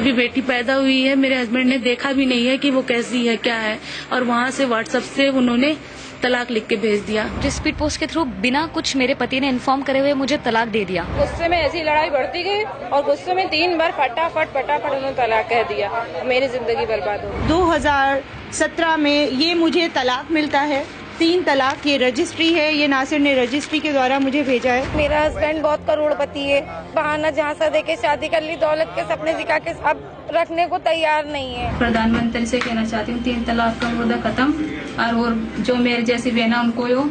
अभी बेटी पैदा हुई है, मेरे हस्बैंड ने देखा भी नहीं है कि वो कैसी है क्या है, और वहाँ से व्हाट्सएप से उन्होंने तलाक लिख के भेज दिया। स्पीड पोस्ट के थ्रू बिना कुछ मेरे पति ने इन्फॉर्म करे हुए मुझे तलाक दे दिया। गुस्से में ऐसी लड़ाई बढ़ती गई और गुस्से में 3 बार फटाफट उन्होंने तलाक कह दिया। मेरी जिंदगी बर्बाद हो। 2017 में ये मुझे तलाक मिलता है, 3 तलाक। ये रजिस्ट्री है, ये नासिर ने रजिस्ट्री के द्वारा मुझे भेजा है। मेरा हस्बैंड बहुत करोड़पति है, बहाना झांसा देके शादी कर ली, दौलत के सपने सिखा के अब रखने को तैयार नहीं है। प्रधानमंत्री से कहना चाहती हूँ 3 तलाक का मुद्दा खत्म, और जो मेरे जैसी बहना उनको यो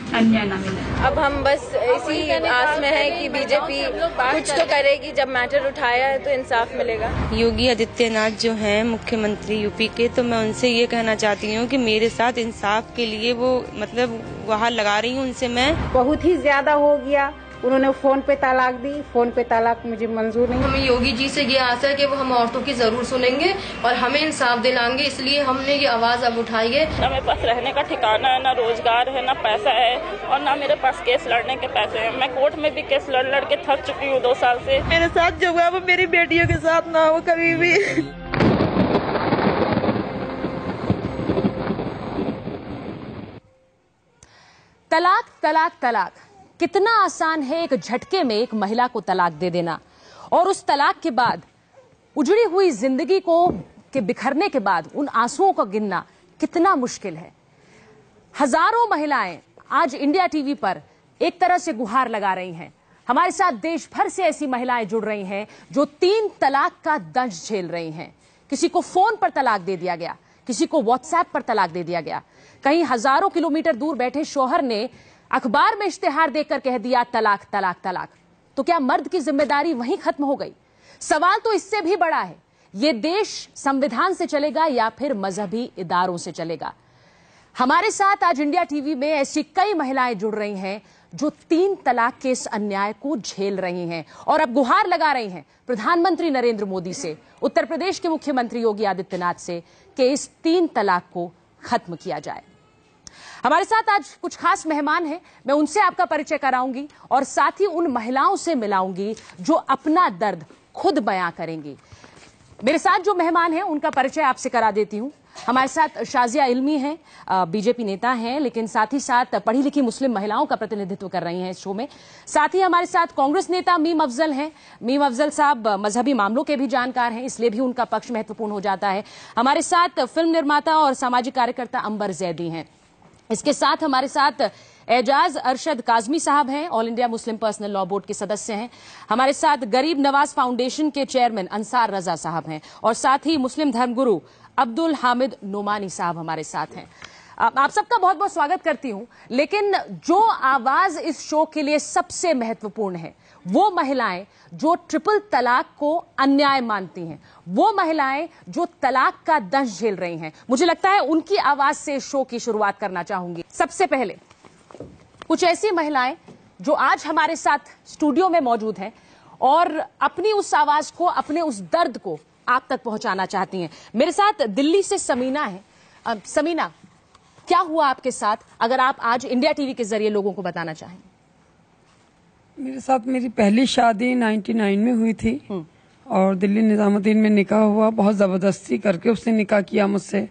अन्याय न मिले। अब हम बस इसी आस में है कि बीजेपी कुछ तो करेगी, जब मैटर उठाया है तो इंसाफ मिलेगा। योगी आदित्यनाथ जो हैं मुख्यमंत्री यूपी के, तो मैं उनसे ये कहना चाहती हूँ कि मेरे साथ इंसाफ के लिए वो मतलब वहाँ लगा रही हूँ उनसे। मैं बहुत ही ज्यादा हो गया, उन्होंने फोन पे तलाक दी। फोन पे तलाक मुझे मंजूर नहीं। हमें योगी जी से ये आशा है कि वो हम औरतों की जरूर सुनेंगे और हमें इंसाफ दिलाएंगे, इसलिए हमने ये आवाज अब उठाई है। न मेरे पास रहने का ठिकाना है, न रोजगार है, न पैसा है, और न मेरे पास केस लड़ने के पैसे हैं। मैं कोर्ट में भी केस लड़ के थक चुकी हूँ 2 साल से। मेरे साथ जो हुआ वो मेरी बेटियों के साथ ना हो कभी भी। तलाक तलाक तलाक, कितना आसान है एक झटके में एक महिला को तलाक दे देना, और उस तलाक के बाद उजड़ी हुई जिंदगी को के बिखरने के बाद उन आंसुओं को गिनना कितना मुश्किल है। हजारों महिलाएं आज इंडिया टीवी पर एक तरह से गुहार लगा रही हैं। हमारे साथ देश भर से ऐसी महिलाएं जुड़ रही हैं जो 3 तलाक का दंश झेल रही हैं। किसी को फोन पर तलाक दे दिया गया, किसी को व्हाट्सएप पर तलाक दे दिया गया, कहीं हजारों किलोमीटर दूर बैठे शौहर ने अखबार में इश्तिहार देखकर कह दिया तलाक तलाक तलाक। तो क्या मर्द की जिम्मेदारी वहीं खत्म हो गई? सवाल तो इससे भी बड़ा है, ये देश संविधान से चलेगा या फिर मजहबी इदारों से चलेगा? हमारे साथ आज इंडिया टीवी में ऐसी कई महिलाएं जुड़ रही हैं जो 3 तलाक के इस अन्याय को झेल रही हैं और अब गुहार लगा रही हैं प्रधानमंत्री नरेंद्र मोदी से, उत्तर प्रदेश के मुख्यमंत्री योगी आदित्यनाथ से कि इस 3 तलाक को खत्म किया जाए। हमारे साथ आज कुछ खास मेहमान हैं, मैं उनसे आपका परिचय कराऊंगी और साथ ही उन महिलाओं से मिलाऊंगी जो अपना दर्द खुद बयां करेंगी। मेरे साथ जो मेहमान हैं उनका परिचय आपसे करा देती हूं। हमारे साथ शाजिया इल्मी हैं, बीजेपी नेता हैं, लेकिन साथ ही साथ पढ़ी लिखी मुस्लिम महिलाओं का प्रतिनिधित्व कर रही हैं इस शो में। साथ ही हमारे साथ कांग्रेस नेता मीम अफजल हैं। मीम अफजल साहब मजहबी मामलों के भी जानकार हैं, इसलिए भी उनका पक्ष महत्वपूर्ण हो जाता है। हमारे साथ फिल्म निर्माता और सामाजिक कार्यकर्ता अंबर जैदी हैं। इसके साथ हमारे साथ एजाज अरशद काजमी साहब हैं, all India Muslim personal law board के सदस्य हैं। हमारे साथ गरीब नवाज फाउंडेशन के चेयरमैन अंसार रजा साहब हैं और साथ ही मुस्लिम धर्मगुरु अब्दुल हामिद नोमानी साहब हमारे साथ हैं। आप सबका बहुत बहुत स्वागत करती हूं। लेकिन जो आवाज इस शो के लिए सबसे महत्वपूर्ण है वो महिलाएं जो ट्रिपल तलाक को अन्याय मानती हैं, वो महिलाएं जो तलाक का दंश झेल रही हैं। मुझे लगता है उनकी आवाज से शो की शुरुआत करना चाहूंगी। सबसे पहले कुछ ऐसी महिलाएं जो आज हमारे साथ स्टूडियो में मौजूद हैं और अपनी उस आवाज को, अपने उस दर्द को आप तक पहुंचाना चाहती हैं। मेरे साथ दिल्ली से समीना है। समीना, क्या हुआ आपके साथ, अगर आप आज इंडिया टीवी के जरिए लोगों को बताना चाहें? मेरे साथ मेरी पहली शादी 99 में हुई थी और दिल्ली निजामुद्दीन में निकाह हुआ। बहुत जबरदस्ती करके उसने निकाह किया मुझसे।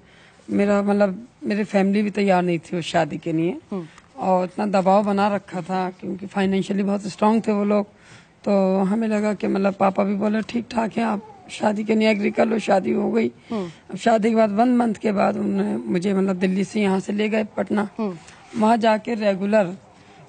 मेरा मतलब मेरे फैमिली भी तैयार नहीं थी उस शादी के लिए और इतना दबाव बना रखा था क्योंकि फाइनेंशियली बहुत स्ट्रांग थे वो लोग। तो हमें लगा कि मतलब पापा भी बोले ठीक ठाक है, आप शादी के लिए एग्री कर लो। शादी हो गई। अब शादी के बाद 1 मंथ के बाद उन्होंने मुझे मतलब दिल्ली से यहाँ से ले गए पटना। वहाँ जाके रेगुलर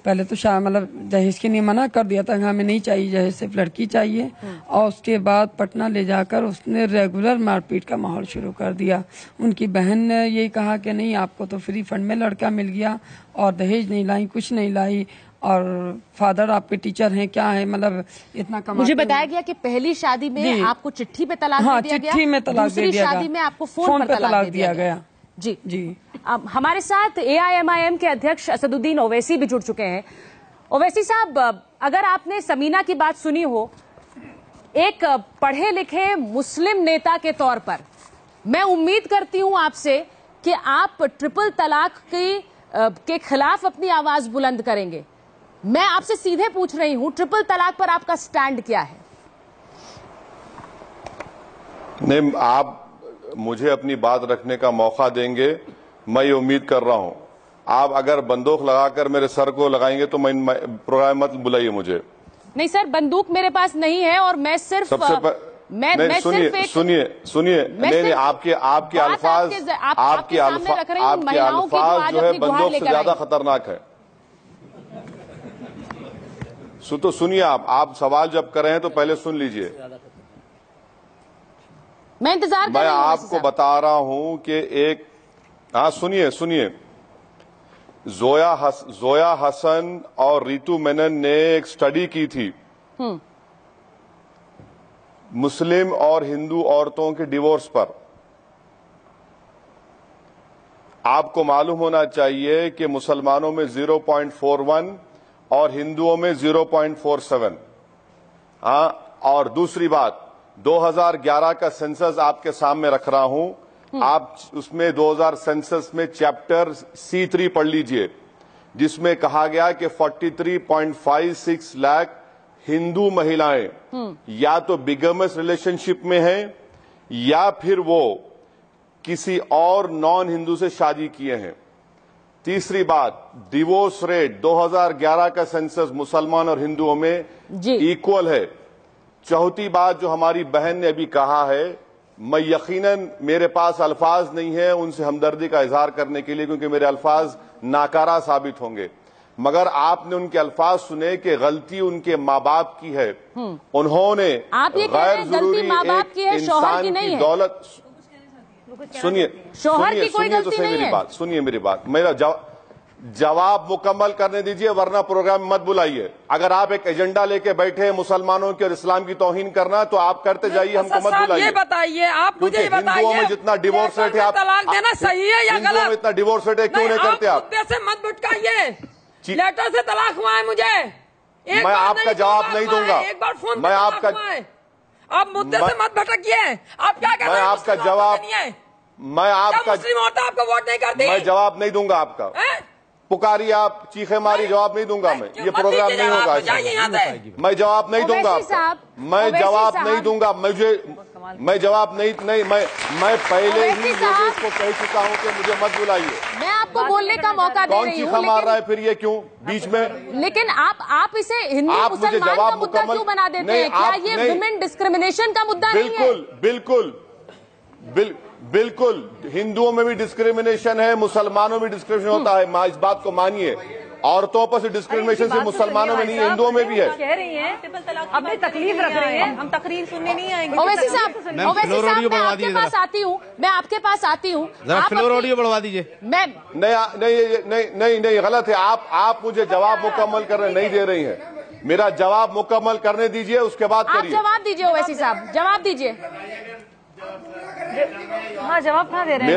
पहले तो मतलब दहेज के लिए मना कर दिया था, हमें नहीं चाहिए दहेज, सिर्फ लड़की चाहिए। और उसके बाद पटना ले जाकर उसने रेगुलर मारपीट का माहौल शुरू कर दिया। उनकी बहन ने यही कहा कि नहीं, आपको तो फ्री फंड में लड़का मिल गया और दहेज नहीं लाई, कुछ नहीं लाई, और फादर आपके टीचर हैं, क्या है, मतलब इतना कमाते। मुझे बताया गया कि पहली शादी में आपको चिट्ठी पे तलाक दे दिया गया, चिट्ठी में तलाक दे दिया गया, शादी में आपको फोन पर तलाक दिया गया। जी जी। अब हमारे साथ AIMIM के अध्यक्ष असदुद्दीन ओवैसी भी जुड़ चुके हैं। ओवैसी साहब, अगर आपने समीना की बात सुनी हो, एक पढ़े लिखे मुस्लिम नेता के तौर पर मैं उम्मीद करती हूं आपसे कि आप ट्रिपल तलाक के खिलाफ अपनी आवाज बुलंद करेंगे। मैं आपसे सीधे पूछ रही हूं, ट्रिपल तलाक पर आपका स्टैंड क्या है? नहीं, आप मुझे अपनी बात रखने का मौका देंगे, मैं ये उम्मीद कर रहा हूं। आप अगर बंदूक लगाकर मेरे सर को लगाएंगे तो मैं प्रोग्राम मत बुलाइए मुझे। नहीं सर, बंदूक मेरे पास नहीं है और मैं सिर्फ सुनिए नहीं, आपके अल्फाज जो है बंदूक से ज्यादा खतरनाक है। तो सुनिए, आप सवाल जब कर रहे हैं तो पहले सुन लीजिए। मैं इंतजार कर रही हूं। मैं आपको बता रहा हूं कि एक, हाँ सुनिए, जोया हसन और रितु मेनन ने एक स्टडी की थी मुस्लिम और हिंदू औरतों के डिवोर्स पर। आपको मालूम होना चाहिए कि मुसलमानों में 0.41 और हिंदुओं में 0.47। हाँ, और दूसरी बात, 2011 का सेंसस आपके सामने रख रहा हूं, आप उसमें 2000 सेंसस में चैप्टर C3 पढ़ लीजिए, जिसमें कहा गया कि 43.56 लाख हिंदू महिलाएं या तो बिगमस रिलेशनशिप में हैं या फिर वो किसी और नॉन हिंदू से शादी किए हैं। तीसरी बात, डिवोर्स रेट 2011 का सेंसस मुसलमान और हिंदुओं में इक्वल है। चौथी बात जो हमारी बहन ने अभी कहा है, मैं यकीनन मेरे पास अल्फाज नहीं है उनसे हमदर्दी का इजहार करने के लिए, क्योंकि मेरे अल्फाज नाकारा साबित होंगे, मगर आपने उनके अल्फाज सुने कि गलती उनके माँ बाप की है। उन्होंने गैर जरूरी इंसान की दौलत, सुनिए तो सही मेरी बात, सुनिए मेरी बात, मेरा जवाब मुकम्मल करने दीजिए, वरना प्रोग्राम मत बुलाइए। अगर आप एक एजेंडा लेके बैठे हैं मुसलमानों के और इस्लाम की तौहीन करना, तो आप करते जाइए, हमको मत बुलाइए। ये बताइए, आप मुझे बताइए, हिंदुओं में जितना डिवोर्स रेट है, आप तलाक देना सही है या गलत? में इतना डिवोर्स रेट है, क्यों नहीं करते आप? मुद्दे से मत भटकाइए। लेटर से तलाक हुआ है मुझे, मैं आपका जवाब नहीं दूंगा। एक बार फोन, मैं आपका, आप मुद्दे से मत भटकिए। आप क्या कर रहे हैं? मैं आपका जवाब, मैं आपका मुस्लिम औरतें आपको वोट नहीं करती? मैं जवाब नहीं दूंगा आपका। पुकारिए, आप चीखे मारी, जवाब नहीं दूंगा मैं। ये प्रोग्राम नहीं होगा, मैं जवाब नहीं दूंगा आपका, मैं जवाब नहीं दूंगा। मैं जवाब नहीं, मैं पहले ही इसको कह चुका हूं कि मुझे मत बुलाइए। मैं आपको बोलने का मौका दे रही हूं। कौन चीखा मार रहा है फिर, ये क्यों बीच में? लेकिन आप इसे हिंदू मुसलमान का मुद्दा क्यों बना देते हैं? क्या ये वुमेन डिस्क्रिमिनेशन का मुद्दा नहीं है? बिल्कुल, हिंदुओं में भी डिस्क्रिमिनेशन है, मुसलमानों में डिस्क्रिमिनेशन होता है, इस बात को मानिए। औरतों पर से डिस्क्रिमिनेशन सिर्फ मुसलमानों में नहीं है, हिंदुओं में भी है। कह रही हैं, अपनी तकलीफ रख रही हैं, हम तकरीर सुनने नहीं आएंगे। ओवैसी साहब, मैं आपके पास आती हूँ, फ्लोर ऑडियो बढ़वा दीजिए। मैं नहीं, गलत है। आप मुझे जवाब मुकम्मल करने नहीं दे रही हैं। मेरा जवाब मुकम्मल करने दीजिए, उसके बाद करिए। आप जवाब दीजिए ओवैसी साहब, जवाब दीजिए। हाँ, जवाब कहाँ दे रहे हैं?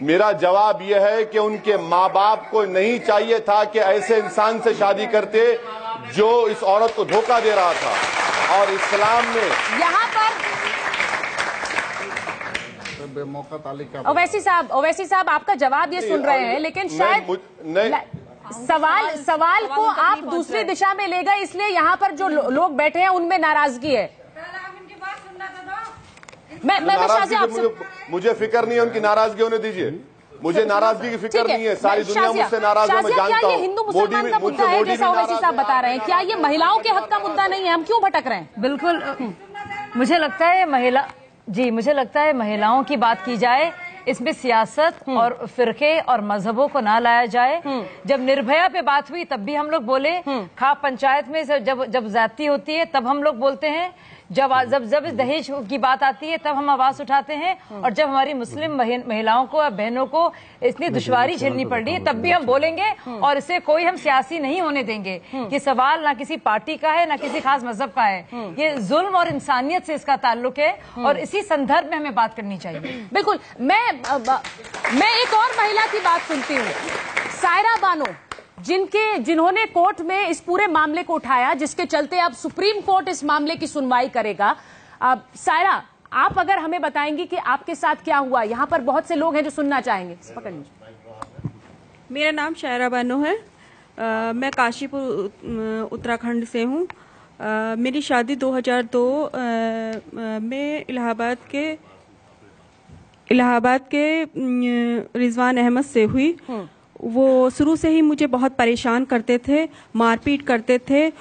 मेरा जवाब ये है कि उनके माँ बाप को नहीं चाहिए था कि ऐसे इंसान से शादी करते जो इस औरत को धोखा दे रहा था। और इस्लाम में यहाँ पर ओवैसी साहब आपका जवाब ये सुन रहे हैं, लेकिन शायद सवाल को आप दूसरी दिशा में ले गए, इसलिए यहाँ पर जो लोग बैठे हैं उनमें नाराजगी है। मुझे फिक्र नहीं है उनकी नाराजगी होने दीजिए, मुझे नाराजगी की फिक्र नहीं है। सारी दुनिया मुझसे नाराज है, मैं जानता हूँ। हिंदू मुसलमान का मुद्दा है, जैसा ओवैसी साहब बता रहे हैं, क्या ये महिलाओं के हक का मुद्दा नहीं है? हम क्यों भटक रहे हैं? बिल्कुल, मुझे लगता है महिलाओं की बात की जाए, इसमें सियासत और फिरके और मजहबों को ना लाया जाए। जब निर्भया पे बात हुई तब भी हम लोग बोले, खा पंचायत में जब ज्यादती होती है तब हम लोग बोलते हैं, जब दहेज की बात आती है तब हम आवाज उठाते हैं, और जब हमारी मुस्लिम महिलाओं को या बहनों को इतनी दुश्वारी झेलनी पड़ रही है तब भी हम बोलेंगे, और इसे कोई हम सियासी नहीं होने देंगे। ये सवाल ना किसी पार्टी का है ना किसी खास मजहब का है, ये जुल्म और इंसानियत से इसका ताल्लुक है, और इसी संदर्भ में हमें बात करनी चाहिए। बिल्कुल। मैं एक और महिला की बात सुनती हूँ, सायरा बानो, जिन्होंने कोर्ट में इस पूरे मामले को उठाया, जिसके चलते अब सुप्रीम कोर्ट इस मामले की सुनवाई करेगा। सायरा, आप अगर हमें बताएंगी कि आपके साथ क्या हुआ? यहाँ पर बहुत से लोग हैं जो सुनना चाहेंगे। पकड़ लीजिए। मेरा नाम सायरा बानो है, मैं काशीपुर उत्तराखंड से हूँ। मेरी शादी 2002 में इलाहाबाद के रिजवान अहमद से हुई। वो शुरू से ही मुझे बहुत परेशान करते थे, मारपीट करते थे।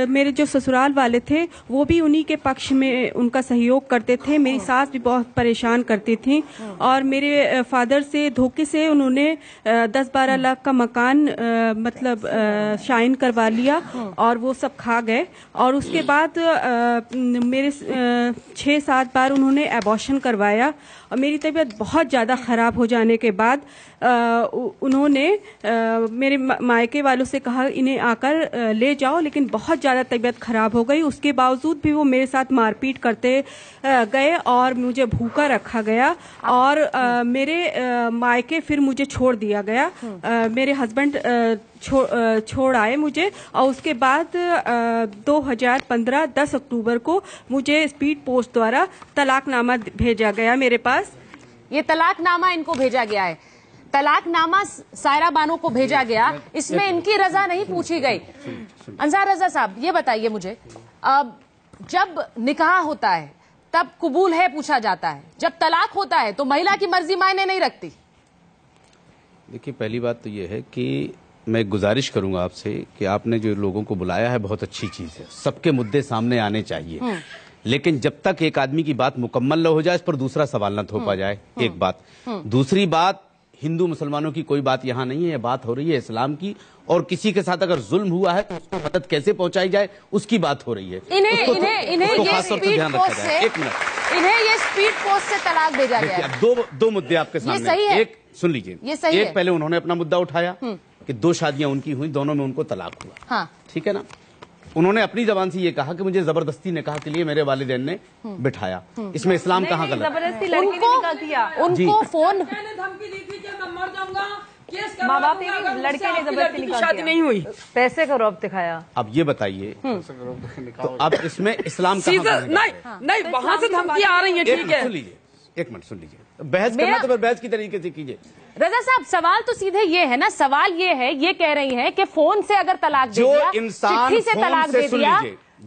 मेरे जो ससुराल वाले थे वो भी उन्हीं के पक्ष में उनका सहयोग करते थे। मेरी सास भी बहुत परेशान करती थी और मेरे फादर से धोखे से उन्होंने 10-12 लाख का मकान शाइन करवा लिया और वो सब खा गए। और उसके बाद मेरे 6-7 बार उन्होंने एबॉर्शन करवाया और मेरी तबीयत बहुत ज़्यादा ख़राब हो जाने के बाद उन्होंने मेरे मायके वालों से कहा इन्हें आकर ले जाओ, लेकिन बहुत ज़्यादा तबीयत ख़राब हो गई। उसके बावजूद भी वो मेरे साथ मारपीट करते गए और मुझे भूखा रखा गया और मेरे मायके फिर मुझे छोड़ दिया गया। मेरे हस्बैंड छोड़ आए मुझे और उसके बाद 2015 10 अक्टूबर को मुझे स्पीड पोस्ट द्वारा तलाकनामा भेजा गया मेरे पास। ये तलाकनामा इनको भेजा गया है, तलाकनामा सायरा बानो को भेजा गया, इसमें इनकी रजा नहीं पूछी गई। अंजार रजा साहब ये बताइए मुझे, अब जब निकाह होता है तब कबूल है पूछा जाता है, जब तलाक होता है तो महिला की मर्जी मायने नहीं रखती। देखिए पहली बात तो ये है कि मैं गुजारिश करूंगा आपसे कि आपने जो लोगों को बुलाया है बहुत अच्छी चीज है, सबके मुद्दे सामने आने चाहिए, लेकिन जब तक एक आदमी की बात मुकम्मल न हो जाए इस पर दूसरा सवाल न थोपा जाए। एक बात। दूसरी बात, हिंदू मुसलमानों की कोई बात यहाँ नहीं है, ये बात हो रही है इस्लाम की, और किसी के साथ अगर जुल्म हुआ है तो उसको मदद कैसे पहुंचाई जाए उसकी बात हो रही है। इन्हें ये स्पीड पोस्ट से तलाक भेजा गया है। दो मुद्दे आपके सामने, एक सुन लीजिए, एक पहले उन्होंने अपना मुद्दा उठाया कि 2 शादियां उनकी हुई, दोनों में उनको तलाक हुआ। हाँ। ठीक है ना। उन्होंने अपनी जबान से ये कहा कि मुझे जबरदस्ती निकाह के लिए मेरे वालिदैन ने बिठाया। इसमें इस्लाम कहाँ गलत? जबरदस्ती लड़की ने निकाह किया, उनको फोन धमकी दी थी कि मैं मर जाऊंगा, माँ बाप ने लड़के ने जबरदस्ती निकाह शादी नहीं हुई, पैसे का रौब दिखाया। अब ये बताइए तो अब इसमें इस्लाम नहीं वहाँ से धमकी आ रही है। ठीक है, सुन लीजिए, एक मिनट सुन लीजिए, बहस करना तो बहस की तरीके से कीजिए। रजा साहब सवाल तो सीधे ये है ना, सवाल ये है, ये कह रही हैं कि फोन से अगर तलाक दे दिया, चिट्ठी से तलाक दे दिया,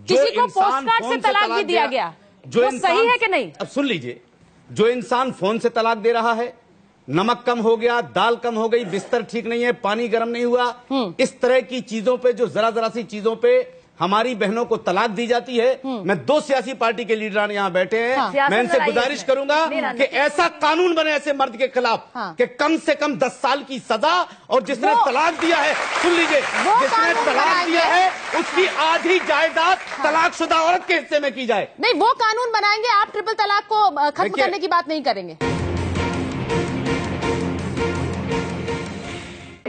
किसी को पोस्टकार्ड से तलाक भी दिया गया, जो सही है कि नहीं? अब सुन लीजिए, जो इंसान फोन से तलाक दे रहा है, नमक कम हो गया, दाल कम हो गई, बिस्तर ठीक नहीं है, पानी गर्म नहीं हुआ, इस तरह की चीजों पे, जो जरा जरा सी चीजों पे हमारी बहनों को तलाक दी जाती है। मैं 2 सियासी पार्टी के लीडरान यहाँ बैठे हैं। हाँ। मैं इनसे गुजारिश करूंगा कि ऐसा कानून बने ऐसे मर्द के खिलाफ कि कम से कम 10 साल की सजा, और जिसने तलाक दिया है, सुन लीजिए, जिसने तलाक दिया है उसकी आधी जायदाद तलाकशुदा औरत के हिस्से में की जाए। नहीं, वो कानून बनाएंगे, आप ट्रिपल तलाक को खत्म करने की बात नहीं करेंगे।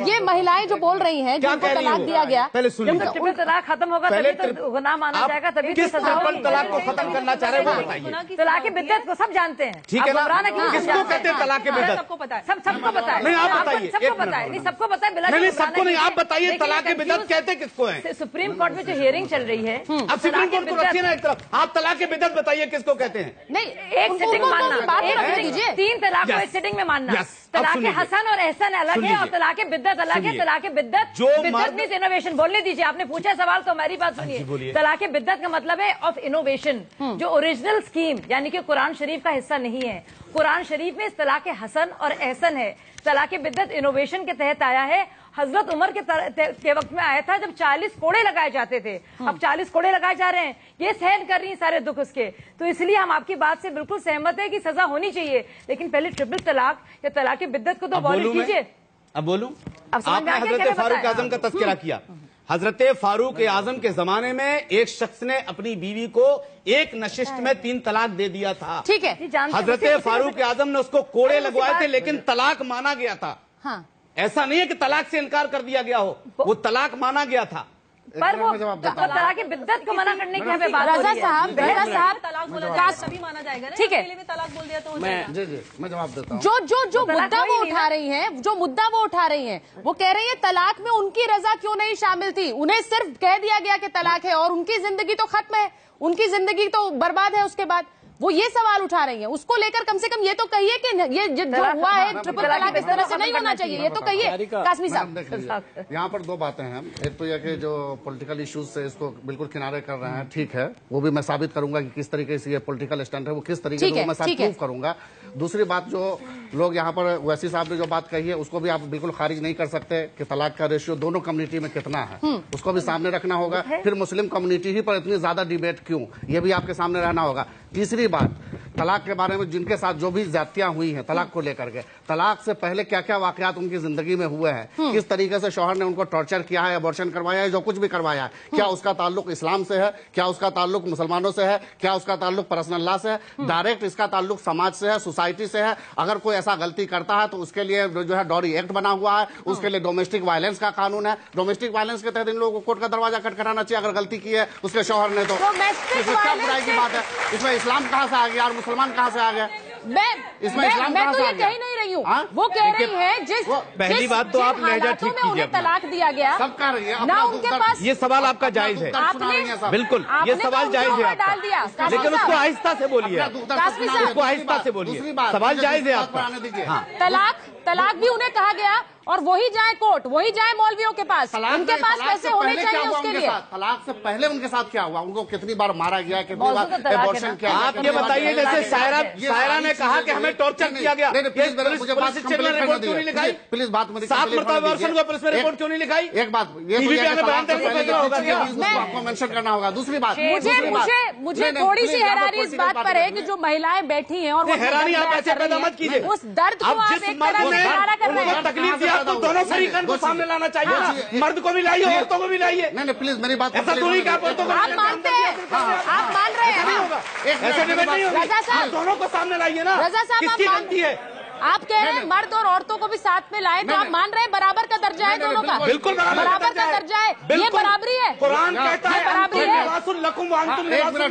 ये महिलाएं जो बोल रही हैं, जिनको तलाक दिया गया, पहले सुन लीजिए, ट्रिपल तलाक खत्म होगा तभी तो गुनाह माना जाएगा, तभी तो सजा होगी। ट्रिपल तलाक को खत्म करना चाह रहे हैं वो बताइए। तलाक की बिद्दत को सब जानते हैं, ठीक है ना? किसको कहते हैं तलाक की बिद्दत? सबको पता है, सबको पता है। नहीं आप बताइए, सबको पता है, नहीं सबको पता है, नहीं सबको नहीं, आप बताइए तलाक की बिद्दत कहते किसको है? सुप्रीम कोर्ट में जो हियरिंग चल रही है, अब सुप्रीम कोर्ट को रखिए ना एक तरफ, आप तलाक की बिद्दत बताइए किसको कहते हैं? नहीं, एक सिटिंग मानना, 3 तलाक को एक सिटिंग में मानना। तलाक हसन और एहसन अलग है और तलाक बिद्दत अलग है। तलाक बिद्दत मीन्स इनोवेशन। बोलने दीजिए, आपने पूछा सवाल तो हमारी बात सुनिए। तलाक बिद्दत का मतलब है ऑफ इनोवेशन, जो ओरिजिनल स्कीम यानी कि कुरान शरीफ का हिस्सा नहीं है। कुरान शरीफ में तलाक हसन और एहसन है। तलाक बिद्दत इनोवेशन के तहत आया है। हजरत उमर के वक्त में आया था जब 40 कोड़े लगाए जाते थे, अब 40 कोड़े लगाए जा रहे हैं। ये सहन कर रही हैं सारे दुख उसके, तो इसलिए हम आपकी बात से बिल्कुल सहमत है कि सजा होनी चाहिए, लेकिन पहले ट्रिपल तलाक या तलाक बिद्दत को तो अबॉलिश कीजिए। अब बोलूं, आपने हजरत फारूक आजम का तज़किरा किया। हजरत फारूक आजम के जमाने में एक शख्स ने अपनी बीवी को एक नशिस्त में 3 तलाक दे दिया था। ठीक है, हजरत फारूक आजम ने उसको कोड़े लगवाए थे, लेकिन तलाक माना गया था। ऐसा नहीं है कि तलाक से इनकार कर दिया गया हो, वो तलाक माना गया था। पर वो तलाक की बिद्दत को मना करने की हमें बात हो रही है। रजा साहब तलाक बोला जाएगा तभी माना जाएगा ना, ठीक है, पहले भी तलाक बोल दिया तो मैं जवाब देता हूँ। जो मुद्दा वो उठा रही हैं, जो मुद्दा वो उठा रही हैं, वो कह रही है तलाक में उनकी रजा क्यों नहीं शामिल थी, उन्हें सिर्फ कह दिया गया कि तलाक है और उनकी जिंदगी तो खत्म है, उनकी जिंदगी तो बर्बाद है उसके बाद। वो ये सवाल उठा रही हैं। उसको लेकर कम से कम ये तो कहिए कि ये जो हुआ है ट्रिपल तलाक इस तरह से नहीं होना चाहिए, ये तो कहिए कासमी साहब। यहाँ पर दो बातें हैं। एक तो यह कि जो पॉलिटिकल इश्यूज से इसको बिल्कुल किनारे कर रहे हैं, ठीक है, वो भी मैं साबित करूंगा कि किस तरीके से ये पॉलिटिकल स्टंट है, वो किस तरीके से मैं साथ प्रूव करूंगा। दूसरी बात, जो लोग यहाँ पर वैसी साहब ने जो बात कही है उसको भी आप बिल्कुल खारिज नहीं कर सकते कि तलाक का रेशियो दोनों कम्युनिटी में कितना है, उसको भी सामने रखना होगा। फिर मुस्लिम कम्युनिटी ही पर इतनी ज्यादा डिबेट क्यों, ये भी आपके सामने रहना होगा। तीसरी बात, तलाक के बारे में जिनके साथ जो भी ज्यादतियां हुई हैं तलाक को लेकर के, तलाक से पहले क्या क्या वाकयात उनकी जिंदगी में हुए हैं, किस तरीके से शौहर ने उनको टॉर्चर किया है, अबॉर्शन करवाया है, जो कुछ भी करवाया है, क्या उसका ताल्लुक इस्लाम से है, क्या उसका ताल्लुक मुसलमानों से है, क्या उसका ताल्लुक पर्सनल लॉ से है, डायरेक्ट इसका ताल्लुक समाज से है, सोसाइटी से है। अगर कोई ऐसा गलती करता है तो उसके लिए जो है डॉरी एक्ट बना हुआ है, उसके लिए डोमेस्टिक वायलेंस का कानून है। डोमेस्टिक वायलेंस के तहत इन लोगों को कोर्ट का दरवाजा खटखटाना चाहिए अगर गलती की है उसके शौहर ने। तो क्या बुराई की बात है इसमें? इस्लाम कहाँ से आ गया और मुसलमान कहाँ से आ गया? मैं तो ये कह नहीं रही हूँ, वो कह रही है जिस पहली बात तो आप लहजा ठीक कीजिए, उन्हें तलाक दिया गया सब कह रही है ना उनके पास। ये सवाल आपका जायज है, बिल्कुल ये सवाल जायज है आपका, लेकिन उसको आहिस्ता से बोलिए, उसको आहिस्ता से बोलिए, सवाल जायज है आपका। तलाक भी उन्हें कहा गया और वही जाए कोर्ट, वही जाए मौलवियों के पास, उनके पास पैसे होने चाहिए उसके लिए। तलाक से पहले उनके साथ क्या हुआ, उनको कितनी बार मारा गया, कितनी बार एबॉर्शन किया? आप ये बताइए, जैसे सायरा ने कहा कि हमें टॉर्चर किया गया, मुझे बात रिपोर्ट क्यों नहीं लिखाई? प्लीज बात मेरी 7 मरतबा पुलिस में रिपोर्ट क्यों नहीं लिखाई? एक बात आपको मेंशन करना होगा। दूसरी बात, मुझे थोड़ी सी हैरानी इस बात पर है कि जो महिलाएं बैठी हैं और हैरानी आप ऐसे पैदा मत कीजिए, उस दर्द को आप एक तरह से इशारा कर रहे हैं। तकलीफ दिया तो दोनों फरीकन को सामने लाना चाहिए ना, मर्द को भी लाइए, औरतों को भी लाइए। नहीं प्लीज मेरी बात ऐसा तो नहीं कि आप औरतों को आप मानते हैं, आप मान रहे हैं, ऐसे डिबेट नहीं होगी। रजा साहब दोनों को सामने लाइए ना, रजा साहब किसकी गलती है? आप कह रहे हैं मर्द और औरतों को भी साथ में लाएं, तो आप मान रहे हैं बराबर का दर्जा है दोनों का? बिल्कुल बराबर का दर्जा है, ये बराबरी है। कुरान कहता है बराबरी है।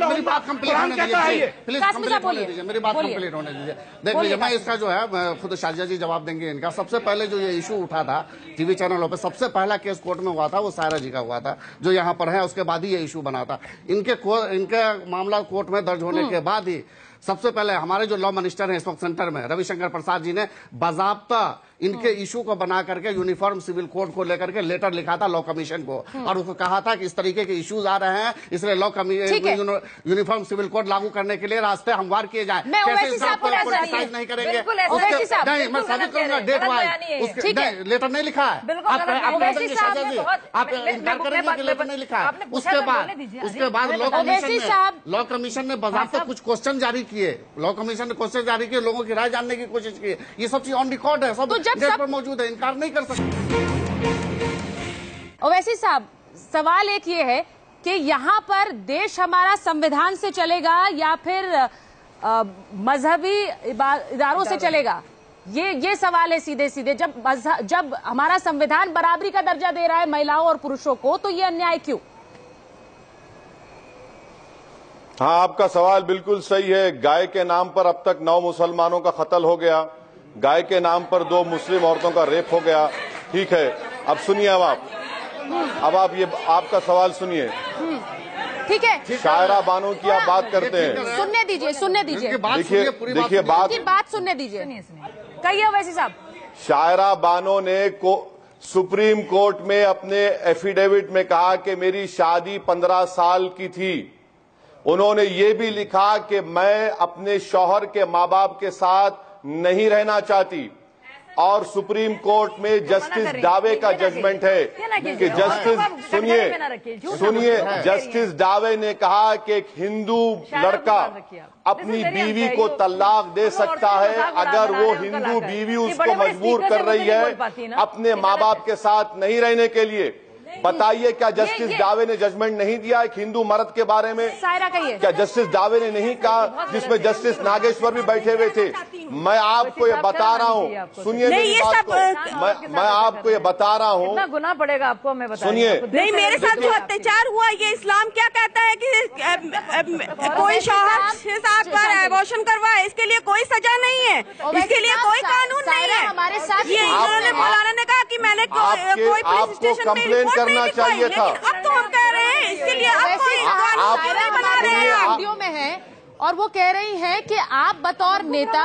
मेरी बात कंप्लीट होने दीजिए, प्लीज कंप्लीट होने दीजिए, मेरी बात कंप्लीट होने दीजिए। देख लीजिए, मैं इसका जो है खुद शाजिया जी जवाब देंगे इनका। सबसे पहले जो ये इशू उठा था टीवी चैनलों पे, सबसे पहला केस कोर्ट में हुआ था वो सायरा जी का हुआ था, जो यहाँ पर है, उसके बाद ही ये इशू बना था। इनके मामला कोर्ट में दर्ज होने के बाद ही सबसे पहले हमारे जो लॉ मिनिस्टर हैं इस वक्त सेंटर में, रविशंकर प्रसाद जी ने बाज़ाब्ता इनके इशू को बना करके यूनिफॉर्म सिविल कोड को लेकर के लेटर लिखा था लॉ कमीशन को, और उसको कहा था कि इस तरीके के इश्यूज आ रहे हैं, इसलिए यूनिफॉर्म सिविल कोड लागू करने के लिए रास्ते हमवार किए जाए। पोलिटिसाइज नहीं करेंगे, नहीं मैं साबित करूंगा डेट वाइज। लेटर नहीं लिखा है, आप इनकार करेंगे कि लेटर नहीं लिखा है। उसके बाद लॉ कमीशन ने बाज़ाब्ता कुछ क्वेश्चन जारी किए, लॉ कमीशन ने क्वेश्चन जारी किए, लोगों की राय जानने की कोशिश की। ये सब चीज ऑन रिकॉर्ड है, सब डेट पर मौजूद है, इनकार नहीं कर सकते। ओवैसी साहब, सवाल एक ये है कि यहाँ पर देश हमारा संविधान से चलेगा या फिर मजहबी इदारों से चलेगा? ये सवाल है सीधे सीधे। जब हमारा संविधान बराबरी का दर्जा दे रहा है महिलाओं और पुरुषों को, तो ये अन्याय क्यों? हाँ, आपका सवाल बिल्कुल सही है। गाय के नाम पर अब तक 9 मुसलमानों का कत्ल हो गया, गाय के नाम पर 2 मुस्लिम औरतों का रेप हो गया। ठीक है, अब सुनिए, अब आप ये आपका सवाल सुनिए। ठीक है, शायरा बानो की आप बात करते हैं, सुनने दीजिए, देखिए बात सुनने दीजिए, कहिए ओवैसी साहब। शायरा बानो ने सुप्रीम कोर्ट में अपने एफिडेविट में कहा कि मेरी शादी 15 साल की थी। उन्होंने ये भी लिखा कि मैं अपने शौहर के माँ बाप के साथ नहीं रहना चाहती, और सुप्रीम कोर्ट में जस्टिस डावे का जजमेंट है कि सुनिए जस्टिस डावे ने कहा कि एक हिंदू लड़का अपनी बीवी को तलाक दे सकता है अगर वो हिंदू बीवी उसको मजबूर कर रही है अपने माँ बाप के साथ नहीं रहने के लिए। बताइए, क्या जस्टिस डावे ने जजमेंट नहीं दिया एक हिंदू मर्द के बारे में? क्या जस्टिस डावे ने नहीं कहा, जिसमें जस्टिस नागेश्वर भी बैठे हुए थे? मैं आपको ये बता रहा हूँ, सुनिए मेरी बात को, मैं आपको ये बता रहा हूँ। कितना गुनाह पड़ेगा आपको, मैं बता। सुनिए, नहीं, मेरे साथ जो अत्याचार हुआ, ये इस्लाम क्या कहता है कि कोई शौहर के साथ एबॉर्शन करवाए, इसके लिए कोई सजा नहीं है, इसके लिए कोई कानून नहीं है। हमारे साथ ये इन्होंने मौलाना ने कहा कि मैंने कोई पुलिस स्टेशन में रिपोर्ट करना चाहिए था। अब तो हम कह रहे हैं, इसके लिए आप कोई कानून नहीं बना रहे हैं। वीडियो में है और वो कह रही हैं कि आप बतौर नेता,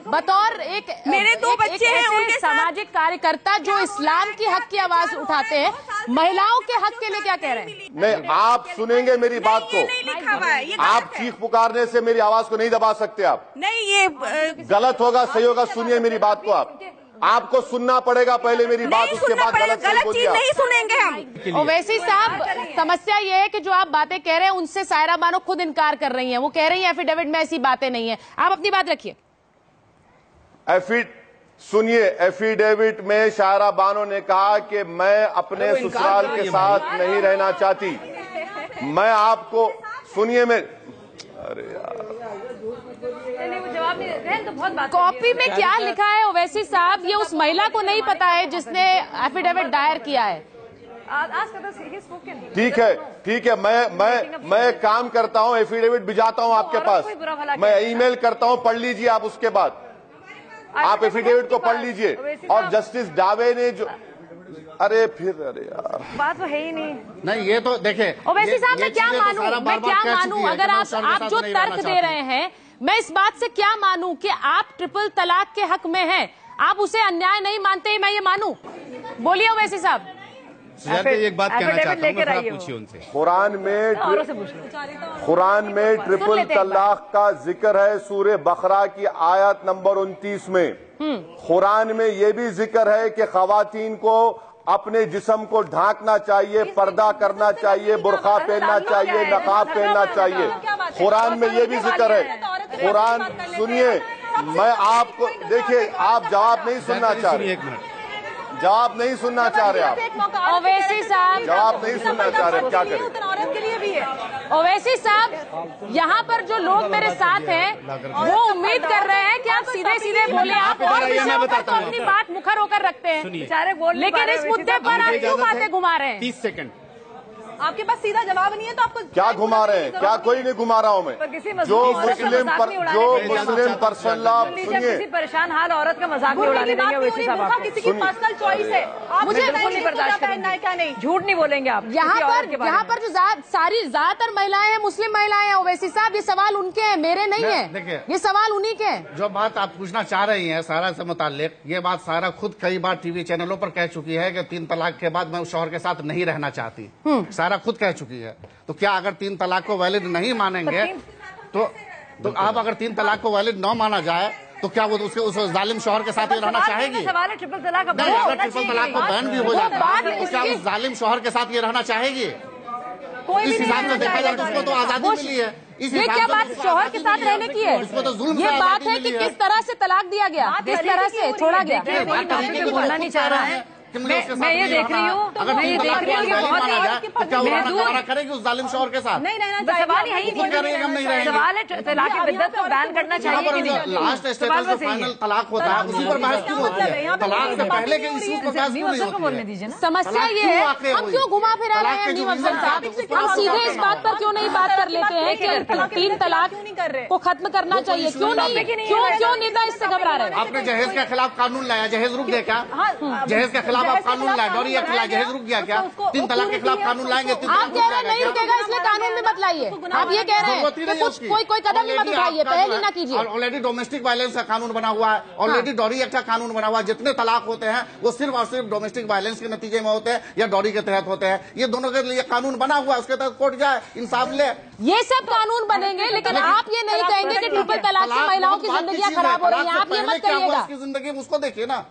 बतौर एक मेरे दो बच्चे हैं, उनके सामाजिक कार्यकर्ता जो इस्लाम की हक की आवाज उठाते हैं, महिलाओं के हक के लिए क्या कह रहे हैं? नहीं, आप सुनेंगे मेरी बात को। आप चीख पुकारने से मेरी आवाज को नहीं दबा सकते। आप नहीं, ये गलत होगा सही होगा, सुनिए मेरी बात को। आपको सुनना पड़ेगा पहले मेरी बात, उसके बाद गलत चीज नहीं सुनेंगे हम। ओवैसी साहब, समस्या ये है कि जो आप बातें कह रहे हैं उनसे सायरा बानो खुद इनकार कर रही हैं। वो कह रही हैं एफिडेविट में ऐसी बातें नहीं है। आप अपनी बात रखिए। सुनिए, एफिडेविट में शायरा बानो ने कहा कि मैं अपने ससुराल के साथ नहीं रहना चाहती। मैं आपको सुनिए, मैं अरे यार कॉपी में क्या लिखा है ओवैसी साहब, ये उस महिला को नहीं पता है जिसने एफिडेविट दायर किया है। ठीक है, मैं काम करता हूँ, एफिडेविट भिजाता हूँ आपके पास, मैं ईमेल करता हूँ, पढ़ लीजिए आप। उसके बाद आप एफिडेविट को पढ़ लीजिए। और जस्टिस डावे ने जो अरे यार बात तो है ही नहीं। ये तो देखे ओवैसी साहब, मैं क्या मानूं अगर आप जो तर्क दे रहे हैं, मैं इस बात से क्या मानूं कि आप ट्रिपल तलाक के हक में हैं? आप उसे अन्याय नहीं मानते, मैं ये मानूं? बोलिए ओवैसी साहब। एक बात कहना चाहता हूं, मैं पूछिए उनसे। कुरान में ट्रिपल तलाक का जिक्र है सूरह बकरा की आयत नंबर 29 में। कुरान में ये भी जिक्र है कि खवातीन को अपने जिस्म को ढांकना चाहिए, पर्दा करना चाहिए, बुर्का पहनना चाहिए, नकाब पहनना चाहिए। कुरान में ये भी जिक्र है। कुरान सुनिए, मैं आपको देखिए, आप जवाब नहीं सुनना चाह रहे, जवाब नहीं सुनना चाह रहे आप। ओवैसी साहब जवाब नहीं सुनना चाह रहे, क्या करें? ओवैसी साहब, यहाँ पर जो लोग मेरे साथ हैं वो उम्मीद कर रहे हैं कि आप सीधे सीधे बोले। आप और विषयों पर तो अपनी बात मुखर होकर रखते हैं, लेकिन इस मुद्दे पर आप क्यों बातें घुमा रहे हैं? 30 सेकंड। आपके पास सीधा जवाब नहीं है तो आपको क्या घुमा रहे हैं? क्या कोई नहीं घुमा रहा हूँ मैं। जो मुस्लिम पर्सन लॉ, सुनिए, किसी परेशान हाल औरत का मजाक नहीं उड़ाने देंगे ओवैसी साहब। किसी की पर्सनल चॉइस है, मुझे बिल्कुल नहीं बर्दाश्त करना है। क्या नहीं, झूठ नहीं बोलेंगे आप। यहाँ पर जो सारी ज्यादातर महिलाएं हैं, मुस्लिम महिलाएं हैं ओवैसी साहब, ये सवाल उनके हैं, मेरे नहीं है। ये सवाल उन्हीं के हैं। जो बात आप पूछना चाह रही हैं सारा से मुताल्लिक, ये बात सारा खुद कई बार टीवी चैनलों पर कह चुकी है कि 3 तलाक के बाद मैं उस शौहर के साथ नहीं रहना चाहती। सारा खुद कह चुकी है। तो क्या अगर 3 तलाक को वैलिड नहीं मानेंगे तो आप अगर 3 तलाक को वैलिड न माना जाए तो क्या वो उसके उस जालिम शौहर के साथ ही रहना चाहेगी? सवाल है ट्रिपल तलाक का। नहीं, अगर ट्रिपल तलाक को बैन भी हो जाता है तो क्या उस जालिम शौहर के साथ ये रहना चाहेगी? इस हिसाब से देखा जाए तो उसको तो आजादी मिली है। ये क्या बात शौहर के साथ रहने की है? उसको तो जुल्म ये बात है कि किस तरह से तलाक दिया गया, किस तरह से छोड़ा गया। बोलना नहीं चाह रहा है। मैं ये देख रही हूँ, अगर मैं ये देख रही हूँ कि बहुत करेगी उस जालिम शौहर के साथ। नहीं, सवाल यही सवाल है तलाक बिद्दत को बैन करना चाहिए कि नहीं। लास्ट स्टेटस में फाइनल तलाक होता है, उसी पर बहस क्यों होती है? तलाक से पहले के इशू पर बहस क्यों नहीं होती है? समस्या ये है, हम क्यों घुमा फिरा रहे हैं नीम अफजल साहब? हम सीधे इस बात पर क्यों नहीं बात कर लेते हैं कि 3 तलाक को खत्म करना चाहिए? क्यों नहीं? क्यों नेता इससे घबरा रहे हैं? आपने जहेज के खिलाफ कानून लाया, जहेज रुक गया क्या? जहेज के खिलाफ आप कानून लाए, डॉरी एक्ट लाए, जहेज रुक गया क्या? 3 तलाक के खिलाफ कानून लाएंगे, 3 आप कह रहे हैं नहीं रुकेगा इसलिए कानून में बदलाइए। आप ये कह रहे हैं कि कोई कदम ही मत उठाइए, पहले ना कीजिए। ऑलरेडी डोमेस्टिक वायलेंस का कानून बना हुआ है, ऑलरेडी डॉरी एक्ट का कानून बना हुआ है। जितने तलाक होते हैं वो सिर्फ और सिर्फ डोमेस्टिक वायलेंस के नतीजे में होते हैं या डॉरी के तहत होते हैं। ये दोनों के लिए कानून बना हुआ है, उसके तहत कोर्ट जाए, इंसाफ ले। ये सब कानून बनेंगे, लेकिन आप ये नहीं कहेंगे कि ट्रिपल तलाक से महिलाओं की जिंदगियां खराब हो रही हैं। आप ये मत कहिएगा। उसकी जिंदगी उसको देखिए ना,